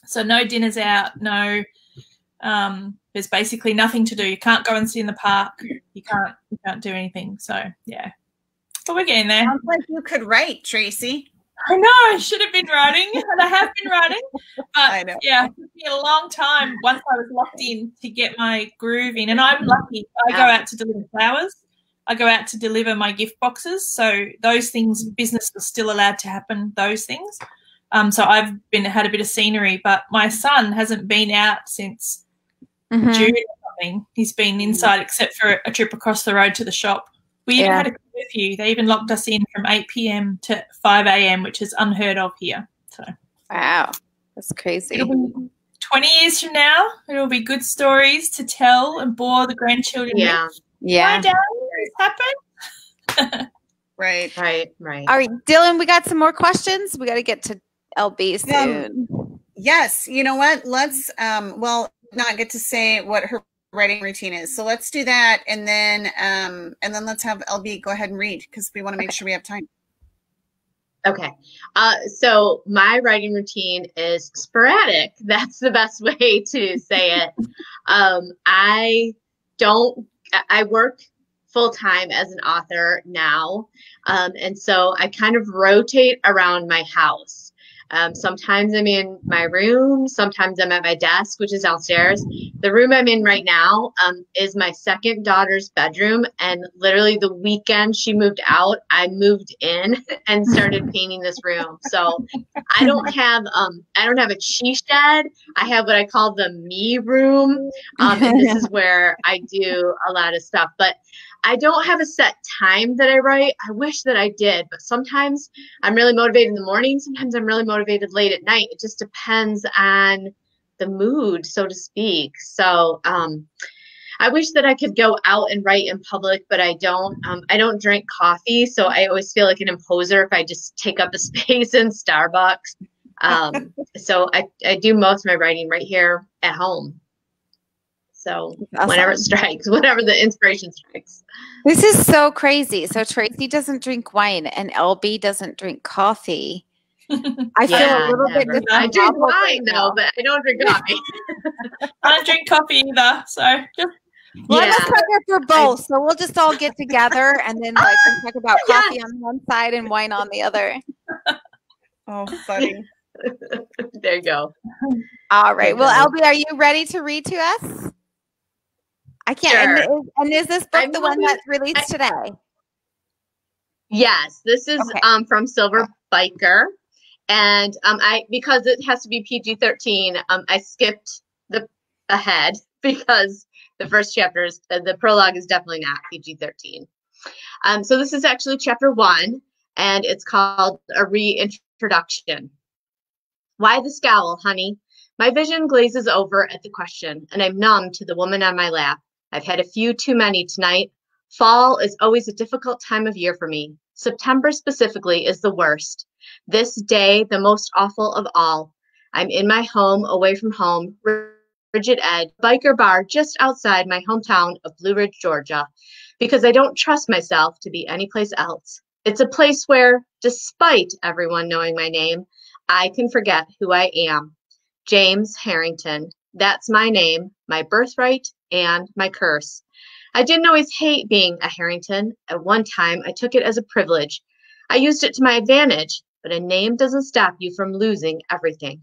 So no dinners out, no there's basically nothing to do. You can't go and sit in the park. You can't do anything. So but we're getting there. Sounds like you could write, Tracey. I know, I should have been writing, and I have been writing. But I know. it took me a long time once I was locked in to get my groove in. And I'm lucky. I go out to deliver flowers. I go out to deliver my gift boxes. So those things, business was still allowed to happen, those things. So I've had a bit of scenery, but my son hasn't been out since June or something. He's been inside except for a trip across the road to the shop. We even had a curfew. They even locked us in from 8 p.m. to 5 a.m., which is unheard of here. So wow, that's crazy. It'll be 20 years from now, it'll be good stories to tell and bore the grandchildren with. Yeah. My dad, this happened. Right. All right, Dylan, we got some more questions. We got to get to LB soon. Yes. You know what? Let's, well, not get to say what her writing routine is. So let's do that. And then let's have LB go ahead and read because we want to make sure we have time. Okay. So my writing routine is sporadic. That's the best way to say it. I work full time as an author now. And so I kind of rotate around my house. Sometimes I'm in my room. Sometimes I'm at my desk, which is downstairs. The room I'm in right now is my second daughter's bedroom. And literally the weekend she moved out, I moved in and started painting this room. So I don't have a she shed. I have what I call the me room. And this is where I do a lot of stuff. But I don't have a set time that I write. I wish that I did, but sometimes I'm really motivated in the morning. Sometimes I'm really motivated late at night. It just depends on the mood, so to speak. So I wish that I could go out and write in public, but I don't. I don't drink coffee, so I always feel like an imposter if I just take up a space in Starbucks. So I do most of my writing right here at home. So awesome. Whenever it strikes, whenever the inspiration strikes. This is so crazy. So Tracey doesn't drink wine and LB doesn't drink coffee. I feel a little bit. I drink wine though, but I don't drink coffee. I don't drink coffee either. So just. Well, I'm a sucker for both. So we'll just all get together and then like talk about coffee on one side and wine on the other. Oh, funny. There you go. All right. Well, LB, are you ready to read to us? I can't. Sure. And is this book the one that's released today? Yes, this is from Silver Biker, and because it has to be PG-13, I skipped ahead because the first chapter is the prologue is definitely not PG-13. So this is actually chapter 1, and it's called A Reintroduction. Why the scowl, honey? My vision glazes over at the question, and I'm numb to the woman on my lap. I've had a few too many tonight. Fall is always a difficult time of year for me. September specifically is the worst. This day, the most awful of all. I'm in my home, away from home, Rigid Ed, biker bar just outside my hometown of Blue Ridge, Georgia, because I don't trust myself to be anyplace else. It's a place where, despite everyone knowing my name, I can forget who I am. James Harrington. That's my name, my birthright, and my curse. I didn't always hate being a Harrington. At one time, I took it as a privilege. I used it to my advantage, but a name doesn't stop you from losing everything.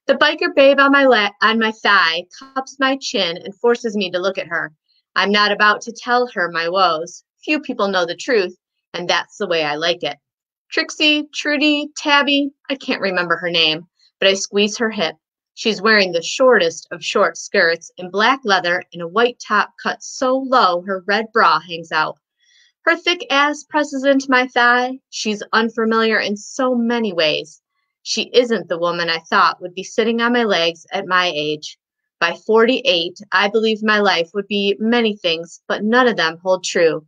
The biker babe on my thigh cups my chin and forces me to look at her. I'm not about to tell her my woes. Few people know the truth, and that's the way I like it. Trixie, Trudy, Tabby, I can't remember her name, but I squeeze her hip. She's wearing the shortest of short skirts in black leather and a white top cut so low her red bra hangs out. Her thick ass presses into my thigh. She's unfamiliar in so many ways. She isn't the woman I thought would be sitting on my legs at my age. By 48, I believed my life would be many things, but none of them hold true.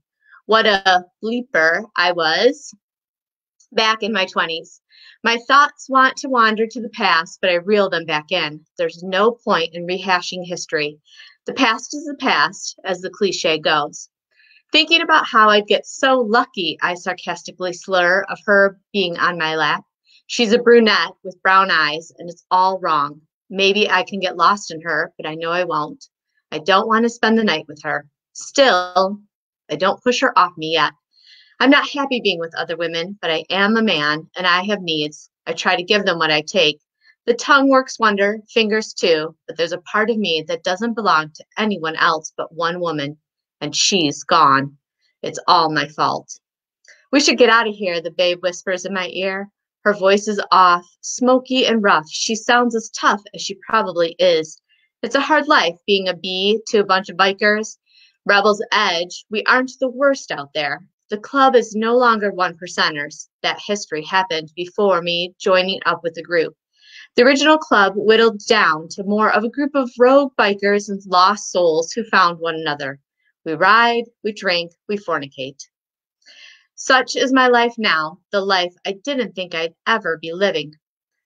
What a bleeper I was back in my 20s. My thoughts want to wander to the past, but I reel them back in. There's no point in rehashing history. The past is the past, as the cliche goes. Thinking about how I'd get so lucky, I sarcastically slur, of her being on my lap. She's a brunette with brown eyes, and it's all wrong. Maybe I can get lost in her, but I know I won't. I don't want to spend the night with her. Still, I don't push her off me yet. I'm not happy being with other women, but I am a man, and I have needs. I try to give them what I take. The tongue works wonder, fingers too, but there's a part of me that doesn't belong to anyone else but one woman, and she's gone. It's all my fault. We should get out of here, the babe whispers in my ear. Her voice is off, smoky and rough. She sounds as tough as she probably is. It's a hard life being a bee to a bunch of bikers. Rebel's Edge, we aren't the worst out there. The club is no longer one percenters. That history happened before me joining up with the group. The original club whittled down to more of a group of rogue bikers and lost souls who found one another. We ride, we drink, we fornicate. Such is my life now, the life I didn't think I'd ever be living.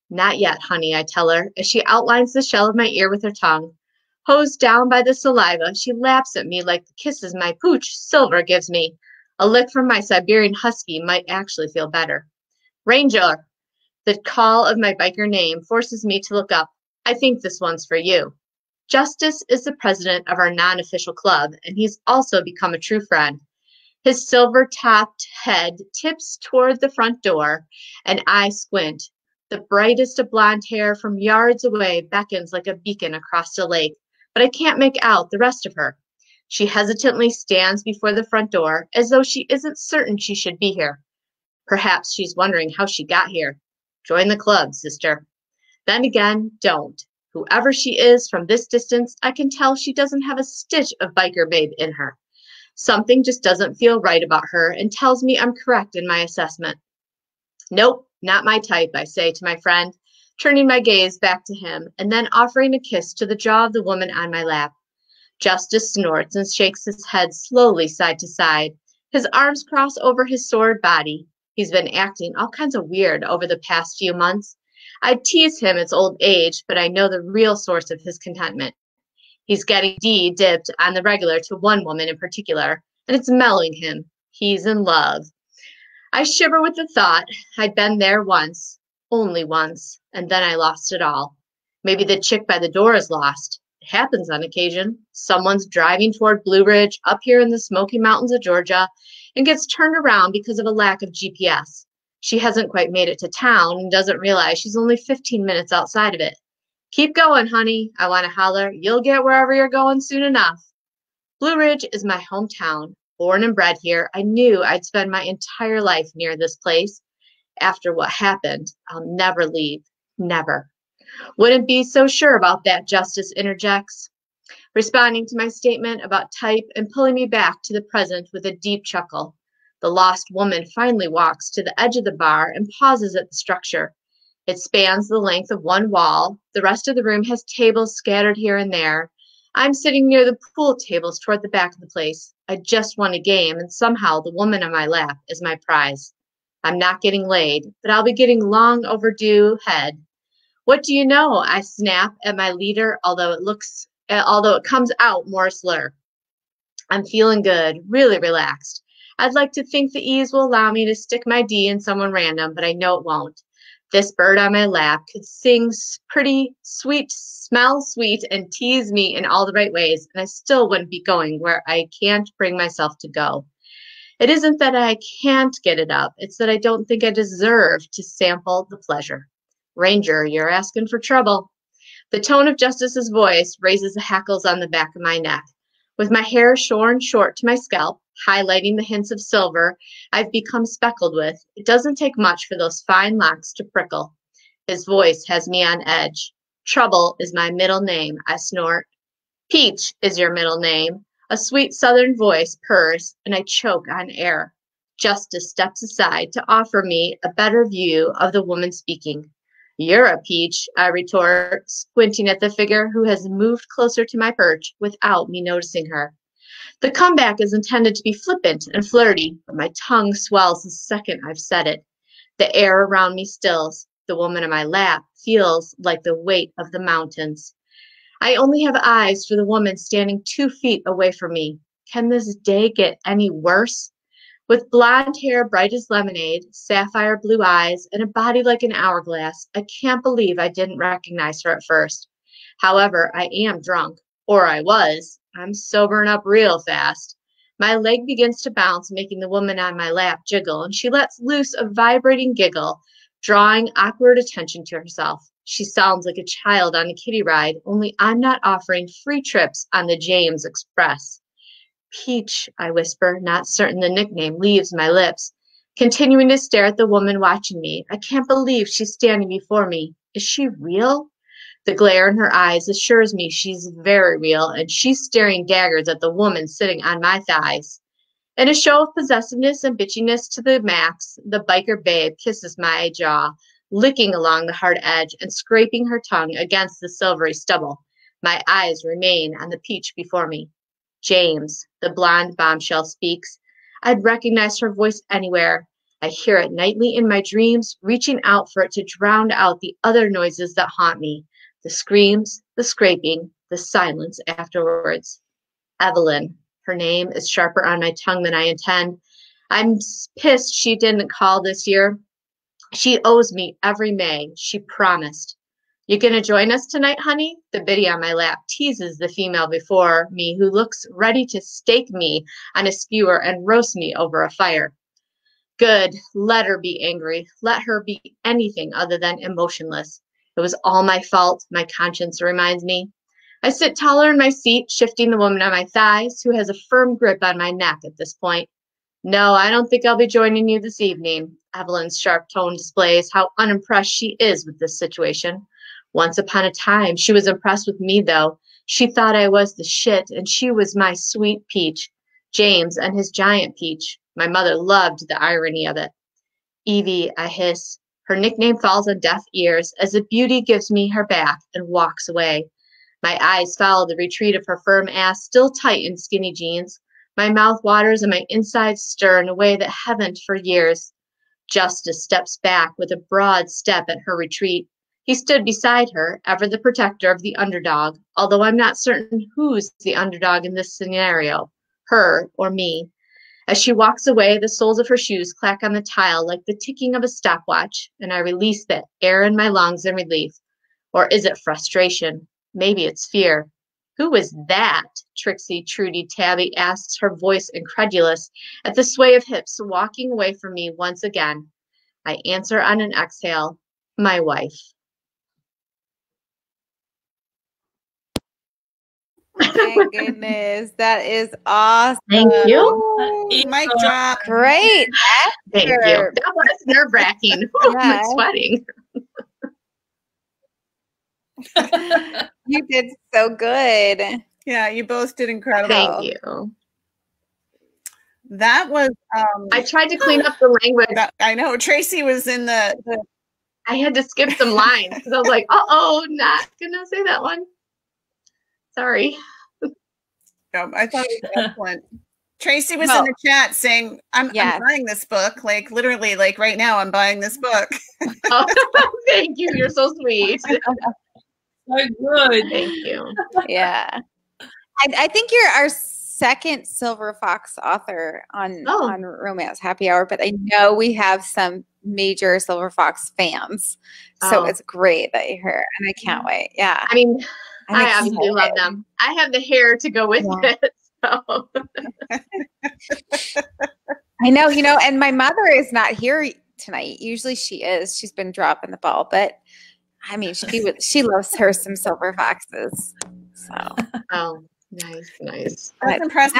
Not yet, honey, I tell her, as she outlines the shell of my ear with her tongue. Hosed down by the saliva, she laps at me like the kisses my pooch, Silver, gives me. A lick from my Siberian husky might actually feel better. Ranger! The call of my biker name forces me to look up. I think this one's for you. Justice is the president of our non-official club, and he's also become a true friend. His silver-topped head tips toward the front door, and I squint. The brightest of blonde hair from yards away beckons like a beacon across a lake, but I can't make out the rest of her. She hesitantly stands before the front door, as though she isn't certain she should be here. Perhaps she's wondering how she got here. Join the club, sister. Then again, don't. Whoever she is from this distance, I can tell she doesn't have a stitch of biker babe in her. Something just doesn't feel right about her and tells me I'm correct in my assessment. Nope, not my type, I say to my friend, turning my gaze back to him and then offering a kiss to the jaw of the woman on my lap. Justice snorts and shakes his head slowly side to side. His arms cross over his soared body. He's been acting all kinds of weird over the past few months. I'd tease him it's old age, but I know the real source of his contentment. He's getting dipped on the regular to one woman in particular, and it's mellowing him. He's in love. I shiver with the thought I'd been there once, only once, and then I lost it all. Maybe the chick by the door is lost. It happens on occasion. Someone's driving toward Blue Ridge up here in the Smoky Mountains of Georgia and gets turned around because of a lack of GPS. She hasn't quite made it to town and doesn't realize she's only 15 minutes outside of it. Keep going, honey, I want to holler. You'll get wherever you're going soon enough. Blue Ridge is my hometown. Born and bred here, I knew I'd spend my entire life near this place. After what happened, I'll never leave. Never. Wouldn't be so sure about that, Justice interjects, responding to my statement about type and pulling me back to the present with a deep chuckle. The lost woman finally walks to the edge of the bar and pauses at the structure. It spans the length of one wall. The rest of the room has tables scattered here and there. I'm sitting near the pool tables toward the back of the place. I just won a game, and somehow the woman on my lap is my prize. I'm not getting laid, but I'll be getting long overdue head. What do you know? I snap at my leader, although it comes out more slur. I'm feeling good, really relaxed. I'd like to think the ease will allow me to stick my D in someone random, but I know it won't. This bird on my lap could sing pretty sweet, smell sweet, and tease me in all the right ways, and I still wouldn't be going where I can't bring myself to go. It isn't that I can't get it up, it's that I don't think I deserve to sample the pleasure. Ranger, you're asking for trouble. The tone of Justice's voice raises the hackles on the back of my neck. With my hair shorn short to my scalp, highlighting the hints of silver I've become speckled with, it doesn't take much for those fine locks to prickle. His voice has me on edge. Trouble is my middle name, I snort. Peach is your middle name. A sweet southern voice purrs, and I choke on air. Justice steps aside to offer me a better view of the woman speaking. You're a peach, I retort, squinting at the figure who has moved closer to my perch without me noticing her. The comeback is intended to be flippant and flirty, but my tongue swells the second I've said it. The air around me stills. The woman in my lap feels like the weight of the mountains. I only have eyes for the woman standing 2 feet away from me. Can this day get any worse? With blonde hair bright as lemonade, sapphire blue eyes, and a body like an hourglass, I can't believe I didn't recognize her at first. However, I am drunk, or I was. I'm sobering up real fast. My leg begins to bounce, making the woman on my lap jiggle, and she lets loose a vibrating giggle, drawing awkward attention to herself. She sounds like a child on a kiddie ride, only I'm not offering free trips on the James Express. Peach, I whisper, not certain the nickname leaves my lips. Continuing to stare at the woman watching me, I can't believe she's standing before me. Is she real? The glare in her eyes assures me she's very real, and she's staring daggers at the woman sitting on my thighs. In a show of possessiveness and bitchiness to the max, the biker babe kisses my jaw, licking along the hard edge and scraping her tongue against the silvery stubble. My eyes remain on the peach before me. James, the blonde bombshell speaks. I'd recognize her voice anywhere. I hear it nightly in my dreams, reaching out for it to drown out the other noises that haunt me. The screams, the scraping, the silence afterwards. Evelyn. Her name is sharper on my tongue than I intend. I'm pissed she didn't call this year. She owes me every May. She promised. You gonna join us tonight, honey? The biddy on my lap teases the female before me who looks ready to stake me on a skewer and roast me over a fire. Good. Let her be angry. Let her be anything other than emotionless. It was all my fault, my conscience reminds me. I sit taller in my seat, shifting the woman on my thighs, who has a firm grip on my neck at this point. No, I don't think I'll be joining you this evening. Evelyn's sharp tone displays how unimpressed she is with this situation. Once upon a time, she was impressed with me, though. She thought I was the shit, and she was my sweet peach. James and his giant peach. My mother loved the irony of it. Evie, I hiss. Her nickname falls on deaf ears as the beauty gives me her back and walks away. My eyes follow the retreat of her firm ass, still tight in skinny jeans. My mouth waters and my insides stir in a way that haven't for years. Justice steps back with a broad step at her retreat. He stood beside her, ever the protector of the underdog, although I'm not certain who's the underdog in this scenario, her or me. As she walks away, the soles of her shoes clack on the tile like the ticking of a stopwatch, and I release the air in my lungs in relief. Or is it frustration? Maybe it's fear. Who is that? Trixie Trudy Tabby asks, her voice incredulous at the sway of hips walking away from me once again. I answer on an exhale, my wife. My goodness, that is awesome. Thank you. Mic drop. Great. Thank you. That was nerve-wracking. I'm sweating. You did so good. Yeah, you both did incredible. Thank you. That was I tried to clean up the language. I know Tracey was in the I had to skip some lines because I was like, not gonna say that one. Sorry. No, I thought it was excellent. Tracey was in the chat saying, I'm buying this book. Like literally, like right now, I'm buying this book. Thank you. You're so sweet. So good. Thank you. Yeah. I think you're our second Silver Fox author on Romance Happy Hour, but I know we have some major Silver Fox fans. So it's great that you're here, and I can't wait. Yeah. I mean, I obviously love them. I have the hair to go with it. So. I know, and my mother is not here tonight. Usually she is. She's been dropping the ball, but I mean, she loves her some Silver Foxes. So. Oh, nice. That's impressive.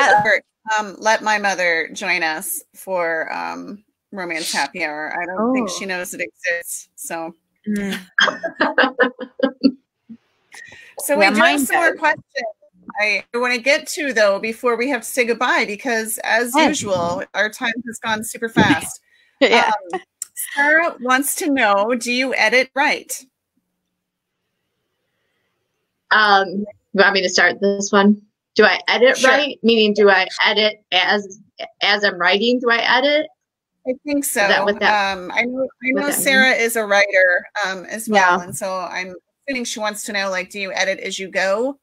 Let my mother join us for Romance Happy Hour. I don't think she knows it exists. So. So we do have some more questions I want to get to, though, before we have to say goodbye, because as usual, our time has gone super fast. Sarah wants to know, do you edit right? You want me to start this one? Do I edit right? Meaning, do I edit as I'm writing? Do I edit? I think so. I know Sarah is a writer as well, and so I'm assuming she wants to know, like, do you edit as you go?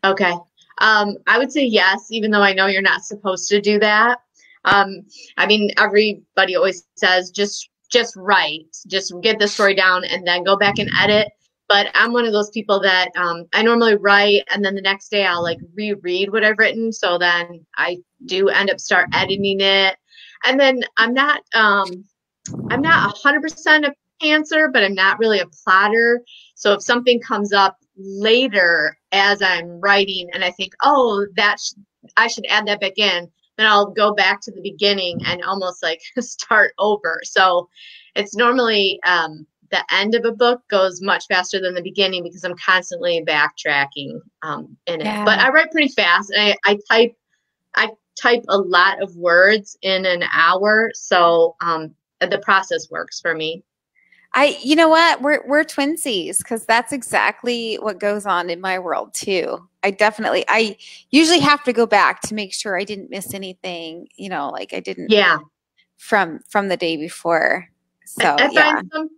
Okay. I would say yes, even though I know you're not supposed to do that. I mean, everybody always says just write, just get the story down and then go back and edit. But I'm one of those people that I normally write and then the next day I'll like reread what I've written. So then I do end up start editing it. And then I'm not 100% a pantser, but I'm not really a plotter. So if something comes up later as I'm writing and I think, I should add that back in, then I'll go back to the beginning and almost like start over. So it's normally the end of a book goes much faster than the beginning because I'm constantly backtracking in it. But I write pretty fast. And I type a lot of words in an hour. So the process works for me. You know what? We're twinsies because that's exactly what goes on in my world too. I usually have to go back to make sure I didn't miss anything, like I didn't from the day before. So I find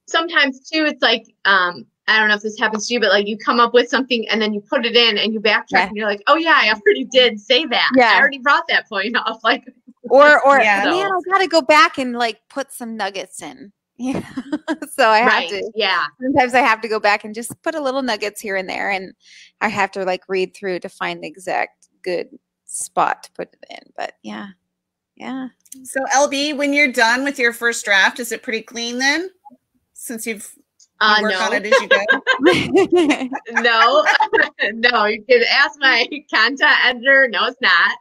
sometimes too, it's like, I don't know if this happens to you, but like you come up with something and then you put it in and you backtrack and you're like, oh yeah, I already did say that. I already brought that point off. Like, or man, I got to go back and like put some nuggets in. Yeah. So I have to. Yeah. Sometimes I have to go back and just put a little nuggets here and there, and I have to like read through to find the exact good spot to put it in. But yeah. So LB, when you're done with your first draft, is it pretty clean then? Since you work on it as you go? No, you can ask my content editor. No, it's not.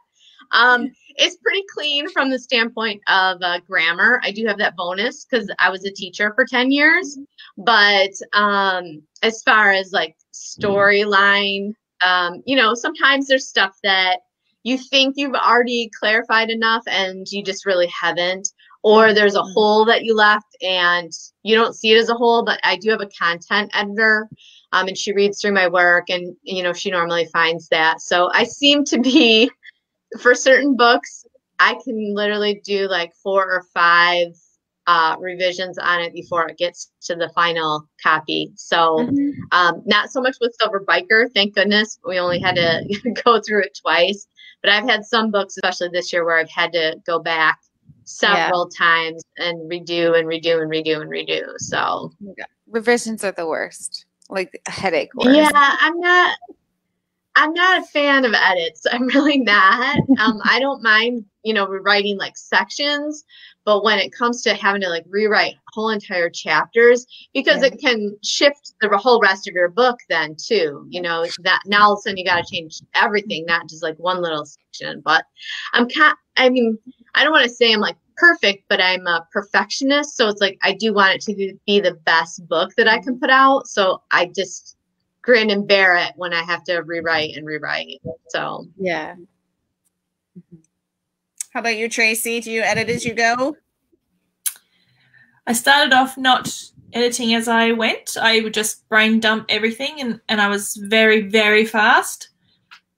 It's pretty clean from the standpoint of grammar. I do have that bonus because I was a teacher for 10 years. But as far as like storyline, sometimes there's stuff that you think you've already clarified enough and you just really haven't. Or there's a hole that you left and you don't see it as a hole, but I do have a content editor and she reads through my work and, she normally finds that. So I seem to be, for certain books, I can literally do like 4 or 5 revisions on it before it gets to the final copy. So not so much with Silver Biker, thank goodness. We only had to go through it twice. But I've had some books, especially this year, where I've had to go back several times and redo and redo and redo and redo. So revisions are the worst, like a headache. Worse. Yeah, I'm not a fan of edits. I'm really not. I don't mind, rewriting like sections, but when it comes to having to like rewrite whole entire chapters, because it can shift the whole rest of your book then too, that now all of a sudden you got to change everything, not just like one little section. But I don't want to say I'm like perfect, but I'm a perfectionist. So it's like, I do want it to be the best book that I can put out. So I just grin and bear it when I have to rewrite. So yeah. How about you, Tracey? Do you edit as you go? I started off not editing as I went. I would just brain dump everything and I was very, very fast.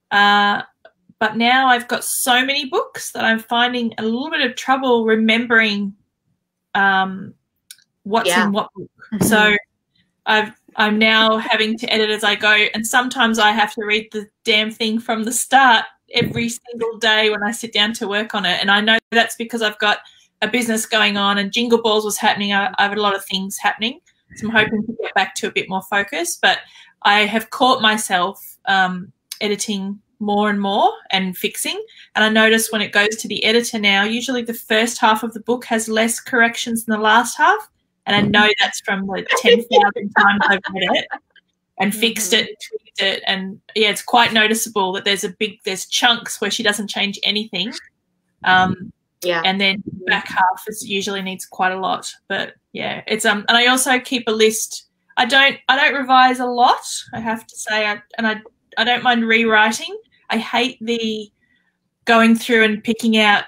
But now I've got so many books that I'm finding a little bit of trouble remembering what's in what book. So I'm now having to edit as I go, and sometimes I have to read the damn thing from the start every single day when I sit down to work on it. And I know that's because I've got a business going on and Jingle Balls was happening. I have a lot of things happening. So I'm hoping to get back to a bit more focus. But I have caught myself editing more and more and fixing. And I notice when it goes to the editor now, usually the first half of the book has less corrections than the last half. And I know that's from the 10,000 times I've read it and fixed it, tweaked it. And, yeah, it's quite noticeable that there's chunks where she doesn't change anything. And then the back half usually needs quite a lot. But, yeah, it's and I also keep a list. I don't revise a lot, I have to say, I don't mind rewriting. I hate the going through and picking out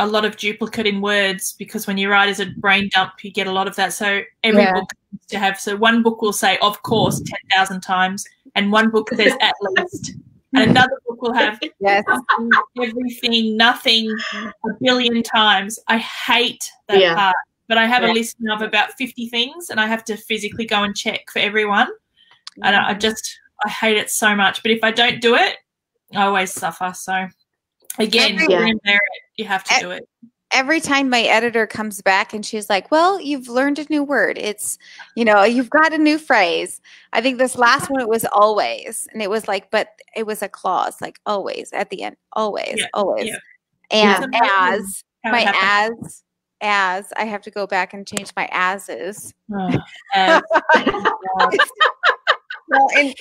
a lot of duplicate in words, because when you write as a brain dump, you get a lot of that. So every book needs to have, so one book will say, of course, 10,000 times, and one book says at least. And another book will have everything, nothing, a billion times. I hate that part. But I have a list of about 50 things, and I have to physically go and check for everyone. And I hate it so much. But if I don't do it, I always suffer. So, again, you have to do it. Every time my editor comes back and she's like, well, you've learned a new word. It's, you've got a new phrase. I think this last one, it was always. And it was like, but it was a clause, like always at the end, always, always. Yeah. And as I have to go back and change my as's. Well,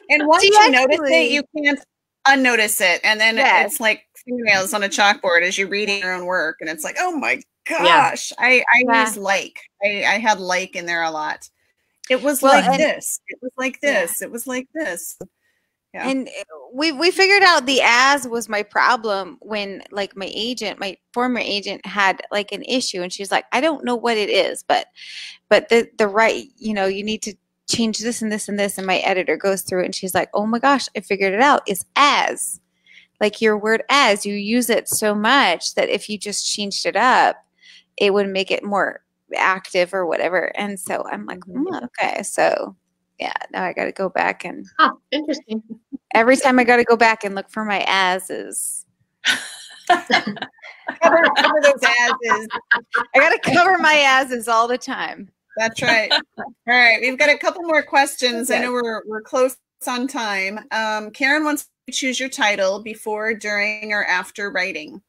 and once you notice it, you can't unnotice it. And then it's like fingernails on a chalkboard as you're reading your own work. And it's like, oh my gosh, I use like. I had like in there a lot. It was this. It was like this. It was like this. Yeah. And we figured out the as was my problem when like my former agent had like an issue, and she's like, I don't know what it is, but the right, you need to change this and this and this. And my editor goes through it and she's like, oh my gosh, I figured it out. It's as. like your word as, you use it so much that if you just changed it up, it would make it more active or whatever. And so I'm like, okay. So yeah, now I got to go back and interesting. every time I got to go back and look for my as's. Cover those as's. I got to cover my as's all the time. That's right. All right, we've got a couple more questions. Okay. I know we're close on time. Karen wants to choose your title before, during, or after writing.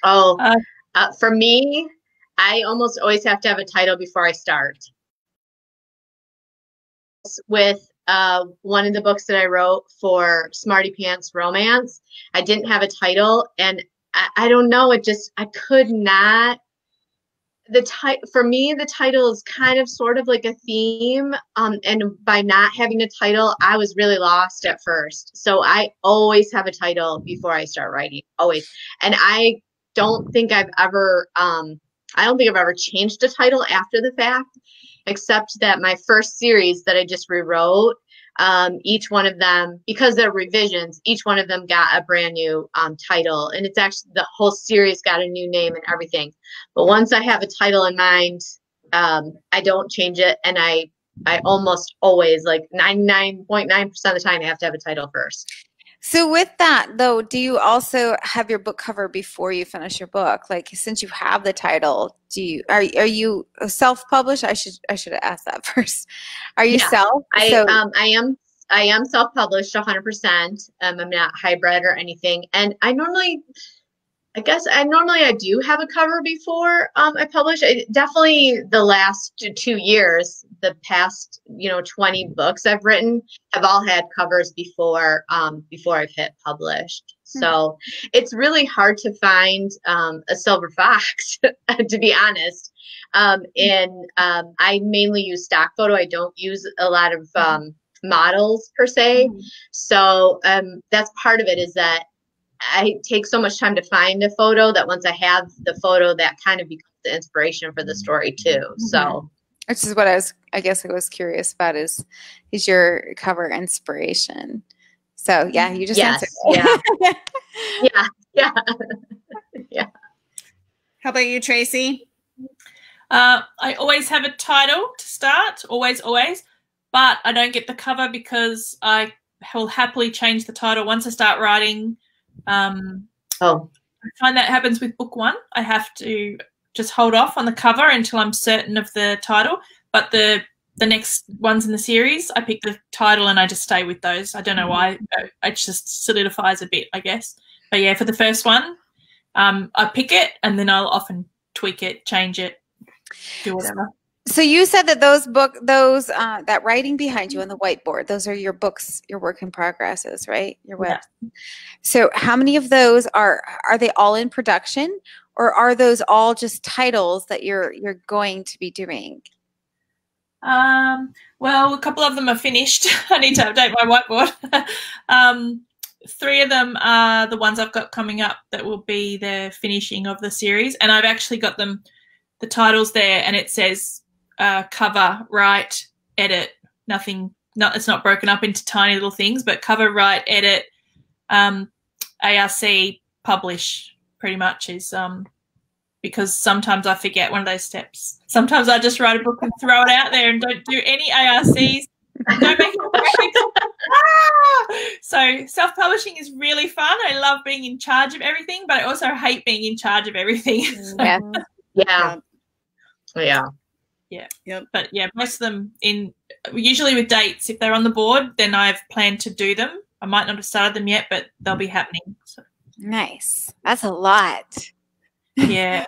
For me, I almost always have to have a title before I start. With one of the books that I wrote for Smarty Pants Romance, I didn't have a title, and I don't know, I could not. For me, the title is kind of sort of like a theme, and by not having a title, I was really lost at first. So I always have a title before I start writing, always. And I don't think I've ever changed a title after the fact, except that my first series that I just rewrote, each one of them, because they're revisions, each one of them got a brand new title, and it's actually, the whole series got a new name and everything. But once I have a title in mind, I don't change it, and I almost always, like 99.9% of the time, I have to have a title first. So with that though, do you also have your book cover before you finish your book? Like, since you have the title, are you self-published? I should have asked that first. Are you self? I am self-published 100%. I'm not hybrid or anything. And I normally do have a cover before I publish. Definitely the last 2 years, the past 20 books I've written have all had covers before I've hit published. So it's really hard to find a silver fox, to be honest. And I mainly use stock photo. I don't use a lot of models per se. So that's part of it, is that I take so much time to find a photo that once I have the photo, that kind of becomes the inspiration for the story too. So, which is what I guess I was curious about, is your cover inspiration. So yeah, you just answered. Yeah. How about you, Tracey? I always have a title to start, always, but I don't get the cover because I will happily change the title once I start writing. I find that happens with book one. I have to just hold off on the cover until I'm certain of the title. But the next ones in the series, I pick the title and I just stay with those. I don't know why. It just solidifies a bit, I guess. But yeah, for the first one, I pick it and then I'll often tweak it, change it, do whatever. So you said that that writing behind you on the whiteboard, those are your books, your work in progresses, right? Your web. Yeah. So how many of those are they all in production, or are those all just titles that you're going to be doing? Well, a couple of them are finished. I need to update my whiteboard. 3 of them are the ones I've got coming up that will be the finishing of the series, and I've actually got the titles there, and it says cover, write, edit. It's not broken up into tiny little things, but cover, write, edit, ARC, publish, pretty much is because sometimes I forget one of those steps. Sometimes I just write a book and throw it out there and don't do any ARCs. Don't make it perfect. So self-publishing is really fun. I love being in charge of everything, but I also hate being in charge of everything. Yep. But yeah, most of them usually with dates. If they're on the board, then I've planned to do them. I might not have started them yet, but they'll be happening. So. Nice. That's a lot. Yeah.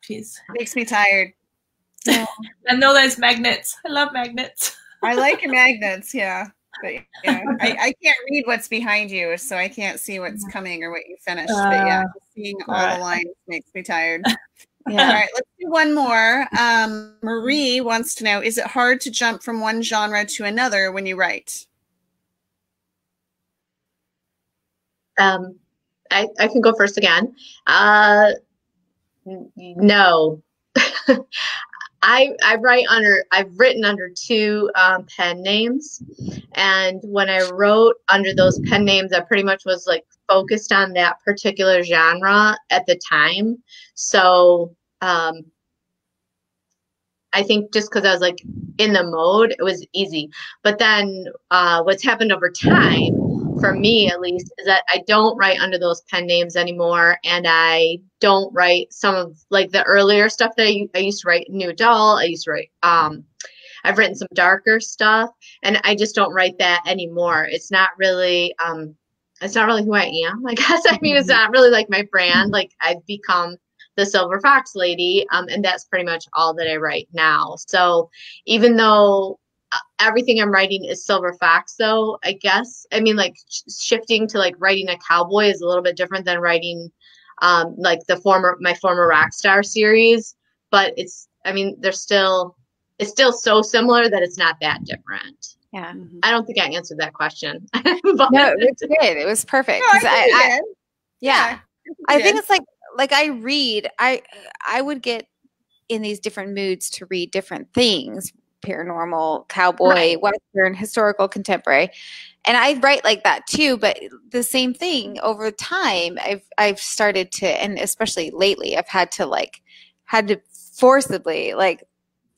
It is. Makes me tired. And all those magnets. I love magnets. I like your magnets, yeah. But yeah, I can't read what's behind you, so I can't see what's coming or what you finished. But yeah, seeing all the lines makes me tired. Yeah. All right, let's do one more. Marie wants to know, is it hard to jump from one genre to another when you write? I can go first again. No. I've written under two pen names, and when I wrote under those pen names, I pretty much was like focused on that particular genre at the time. So I think just because I was like in the mode, it was easy. But then what's happened over time, for me at least, is that I don't write under those pen names anymore, and I don't write some of like the earlier stuff that I used to write new adult. I used to write I've written some darker stuff, and I just don't write that anymore. It's not really who I am, I guess. I mean, it's not really like my brand. Like, I've become the Silver Fox lady, and that's pretty much all that I write now. So even though everything I'm writing is Silver Fox, though, I guess, I mean, like, shifting to like writing a cowboy is a little bit different than writing like my former Rockstar series, but it's still so similar that it's not that different. Yeah. I don't think I answered that question. But no, it was good. It was perfect. No, I think it's like I read, I would get in these different moods to read different things: paranormal, cowboy, right, Western, historical, contemporary. And I write like that too, but the same thing over time, I've started to, and especially lately, I've had to forcibly like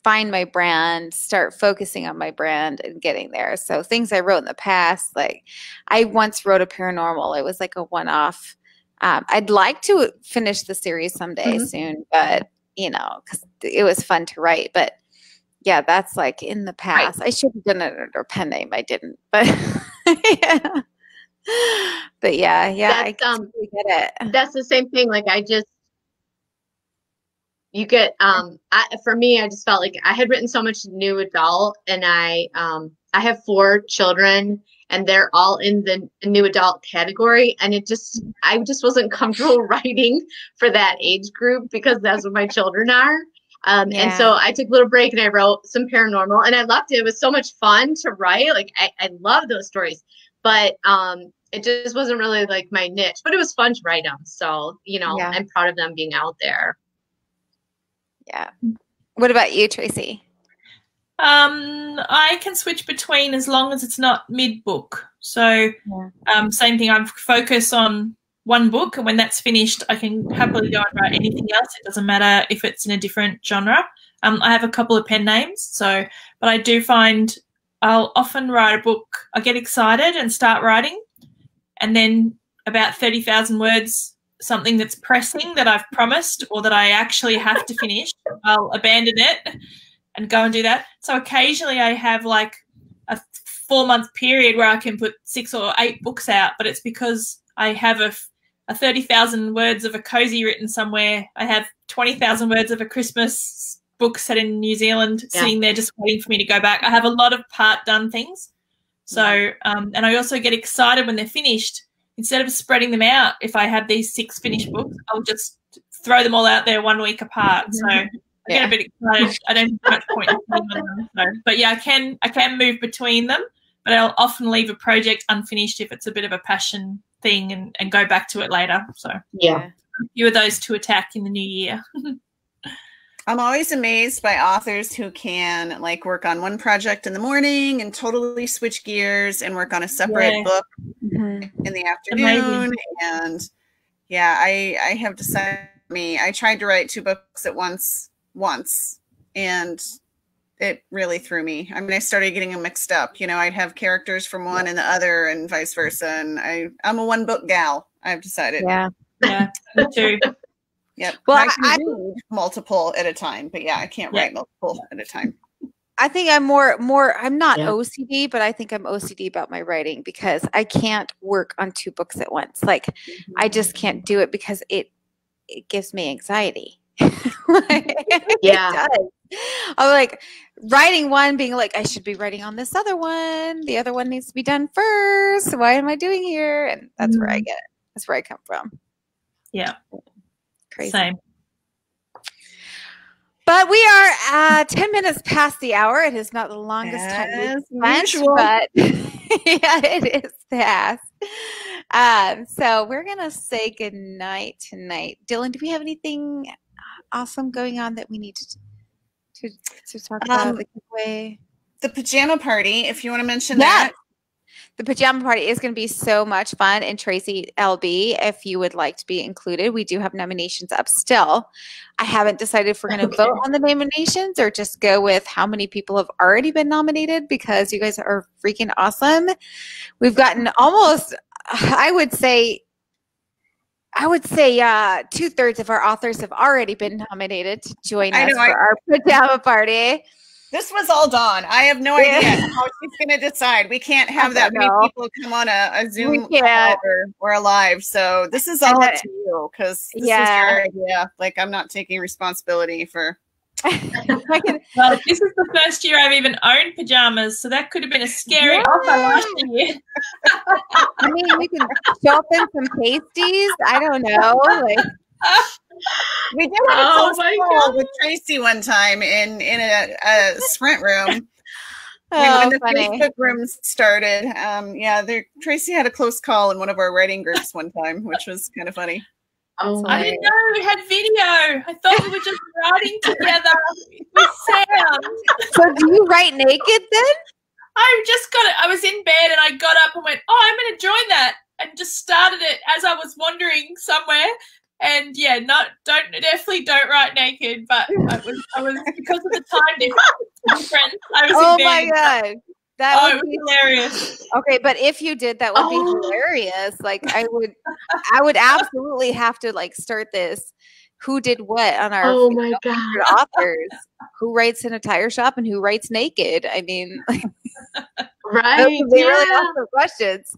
find my brand, start focusing on my brand and getting there. So things I wrote in the past, like I once wrote a paranormal. It was like a one-off. I'd like to finish the series someday soon, but because it was fun to write. But yeah, that's like in the past. Right. I should have done it under a pen name. I didn't, but yeah. But yeah, I completely get it. That's the same thing. Like you get for me, I just felt like I had written so much new adult, and I have 4 children, and they're all in the new adult category, and I just wasn't comfortable writing for that age group because that's what my children are. And so I took a little break and I wrote some paranormal, and I loved it. It was so much fun to write. Like I love those stories, but it just wasn't really like my niche, but it was fun to write them. So, I'm proud of them being out there. Yeah. What about you, Tracey? I can switch between as long as it's not mid-book. So same thing, I focus on one book, and when that's finished, I can happily go and write anything else. It doesn't matter if it's in a different genre. I have a couple of pen names, but I do find I'll often write a book. I get excited and start writing, and then about 30,000 words, something that's pressing that I've promised or that I actually have to finish, I'll abandon it and go and do that. So occasionally I have like a 4-month period where I can put 6 or 8 books out, but it's because I have a 30,000 words of a cozy written somewhere. I have 20,000 words of a Christmas book set in New Zealand sitting there just waiting for me to go back. I have a lot of part done things. So, and I also get excited when they're finished. Instead of spreading them out, if I have these 6 finished books, I'll just throw them all out there 1 week apart. So I get a bit excited. I don't have much point in them. So, but yeah, I can move between them, but I'll often leave a project unfinished if it's a bit of a passion thing and go back to it later. So a few of those to attack in the new year. I'm always amazed by authors who can like work on one project in the morning and totally switch gears and work on a separate book in the afternoon. Amazing. And I have decided I tried to write 2 books at once, and it really threw me. I mean, I started getting them mixed up. I'd have characters from one and the other and vice versa. And I'm a 1-book gal, I've decided. Yeah, me too. Yep. Well, I can read multiple at a time, but I can't write multiple at a time. I think I'm more, I'm not OCD, but I think I'm OCD about my writing because I can't work on 2 books at once. Like I just can't do it because it gives me anxiety. It does. I'm like writing one, being like, I should be writing on this other one. The other one needs to be done first. Why am I doing here? And that's where I get it. That's where I come from. Yeah. Crazy. Same. But we are 10 minutes past the hour. It is not the longest time we've spent, but it is fast. So we're going to say goodnight tonight. Dylan, do we have anything awesome going on that we need to to talk about the giveaway? The pajama party, if you want to mention that. The pajama party is going to be so much fun. And Tracey L.B, if you would like to be included, we do have nominations up still. I haven't decided if we're going to vote on the nominations or just go with how many people have already been nominated, because you guys are freaking awesome. We've gotten almost, I would say 2/3 of our authors have already been nominated to join us for our pajama party. This was all Dawn. I have no idea how she's going to decide. We can't have that many people come on a Zoom or a live. So this is all up to you, because this is your idea. Like, I'm not taking responsibility for. Well, this is the first year I've even owned pajamas, so that could have been a scary offer last year. I mean, we can shop in some pasties. I don't know. Like, we did have a close call with Tracey one time in a sprint room. When the Facebook rooms started. Tracey had a close call in one of our writing groups one time, which was kind of funny. Oh, I didn't know we had video. I thought we were just writing together with sound. So do you write naked then? I was in bed and I got up and went, I'm going to join that, and just started it as I was wandering somewhere. And definitely don't write naked, but I was because of the time difference. I was in bed. My God. That would be hilarious. Okay, but if you did, that would be hilarious. Like, I would absolutely have to start this. Who did what on our authors? Who writes in a tire shop and who writes naked? I mean, right? They really awesome questions.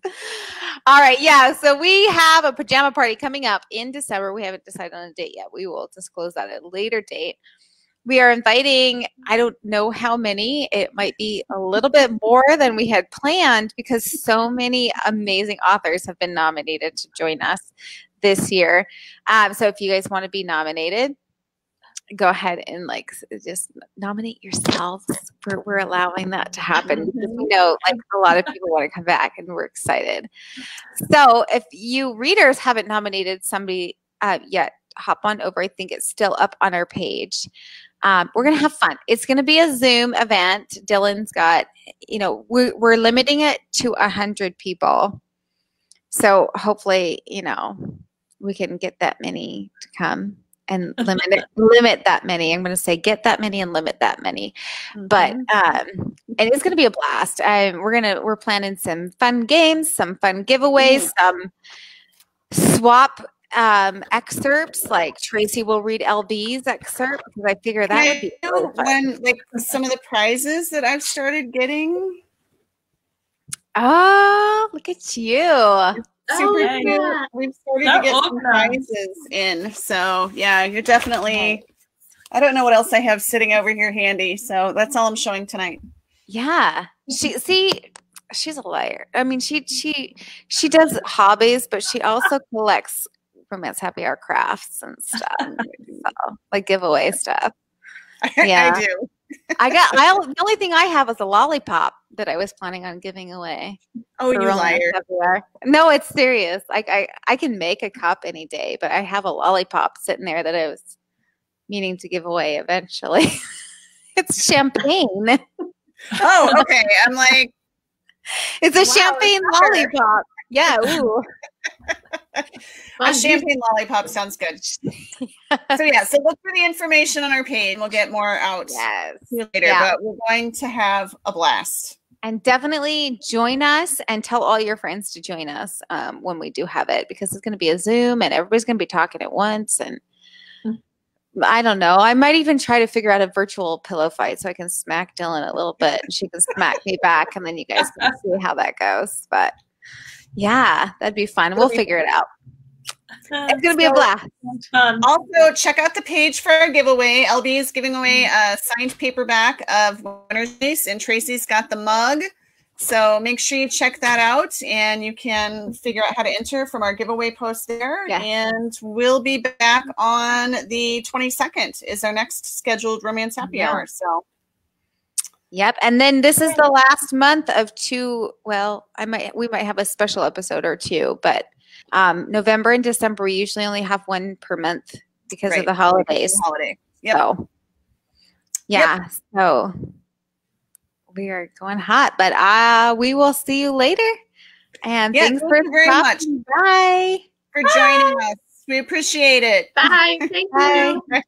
All right, so we have a pajama party coming up in December. We haven't decided on a date yet. We will disclose that at a later date. We are inviting, I don't know how many. It might be a little bit more than we had planned, because so many amazing authors have been nominated to join us this year. So if you guys want to be nominated, go ahead and just nominate yourselves. We're allowing that to happen, because we know a lot of people want to come back, and we're excited. So if you readers haven't nominated somebody yet, hop on over. I think it's still up on our page. We're going to have fun. It's going to be a Zoom event. Dylann's got, we're limiting it to 100 people. So hopefully, we can get that many to come and limit that many. I'm going to say get that many and limit that many. Mm-hmm. But and it's going to be a blast. We're planning some fun games, some fun giveaways, some swap excerpts. Like Tracey will read LB's excerpt, because I figure that would be really fun. Some of the prizes that I've started getting. Oh, look at you. Super cute. We've started to get some prizes in. So you're definitely, I don't know what else I have sitting over here handy. So that's all I'm showing tonight. Yeah. She's a liar. I mean, she does hobbies, but she also collects Romance Happy Hour crafts and stuff. So, giveaway stuff. Yeah. I do. The only thing I have is a lollipop that I was planning on giving away. Oh, you liar. No, it's serious. I can make a cup any day, but I have a lollipop sitting there that I was meaning to give away eventually. It's champagne. Oh, okay. I'm like, it's a champagne lollipop. Yeah. Ooh. A champagne lollipop sounds good. So look for the information on our page. We'll get more out later, but we're going to have a blast. And definitely join us, and tell all your friends to join us when we do have it, because it's going to be a Zoom and everybody's going to be talking at once. And I don't know. I might even try to figure out a virtual pillow fight so I can smack Dylann a little bit and she can smack me back, and then you guys can see how that goes. But yeah, that'd be fun. We'll figure it out. It's going to be a blast. Also, check out the page for our giveaway. LB is giving away a signed paperback of Winter's Place, and Tracey's got the mug. So make sure you check that out, and you can figure out how to enter from our giveaway post there. Yeah. And we'll be back on the 22nd is our next scheduled Romance Happy Hour. So. Yep. And then this is the last month of two. Well, we might have a special episode or two, but November and December, we usually only have one per month because of the holidays. Yep. So, Yeah. So we are going hot, but we will see you later. And thanks thank you very much. Bye. For joining us. We appreciate it. Bye. Thank you. Bye.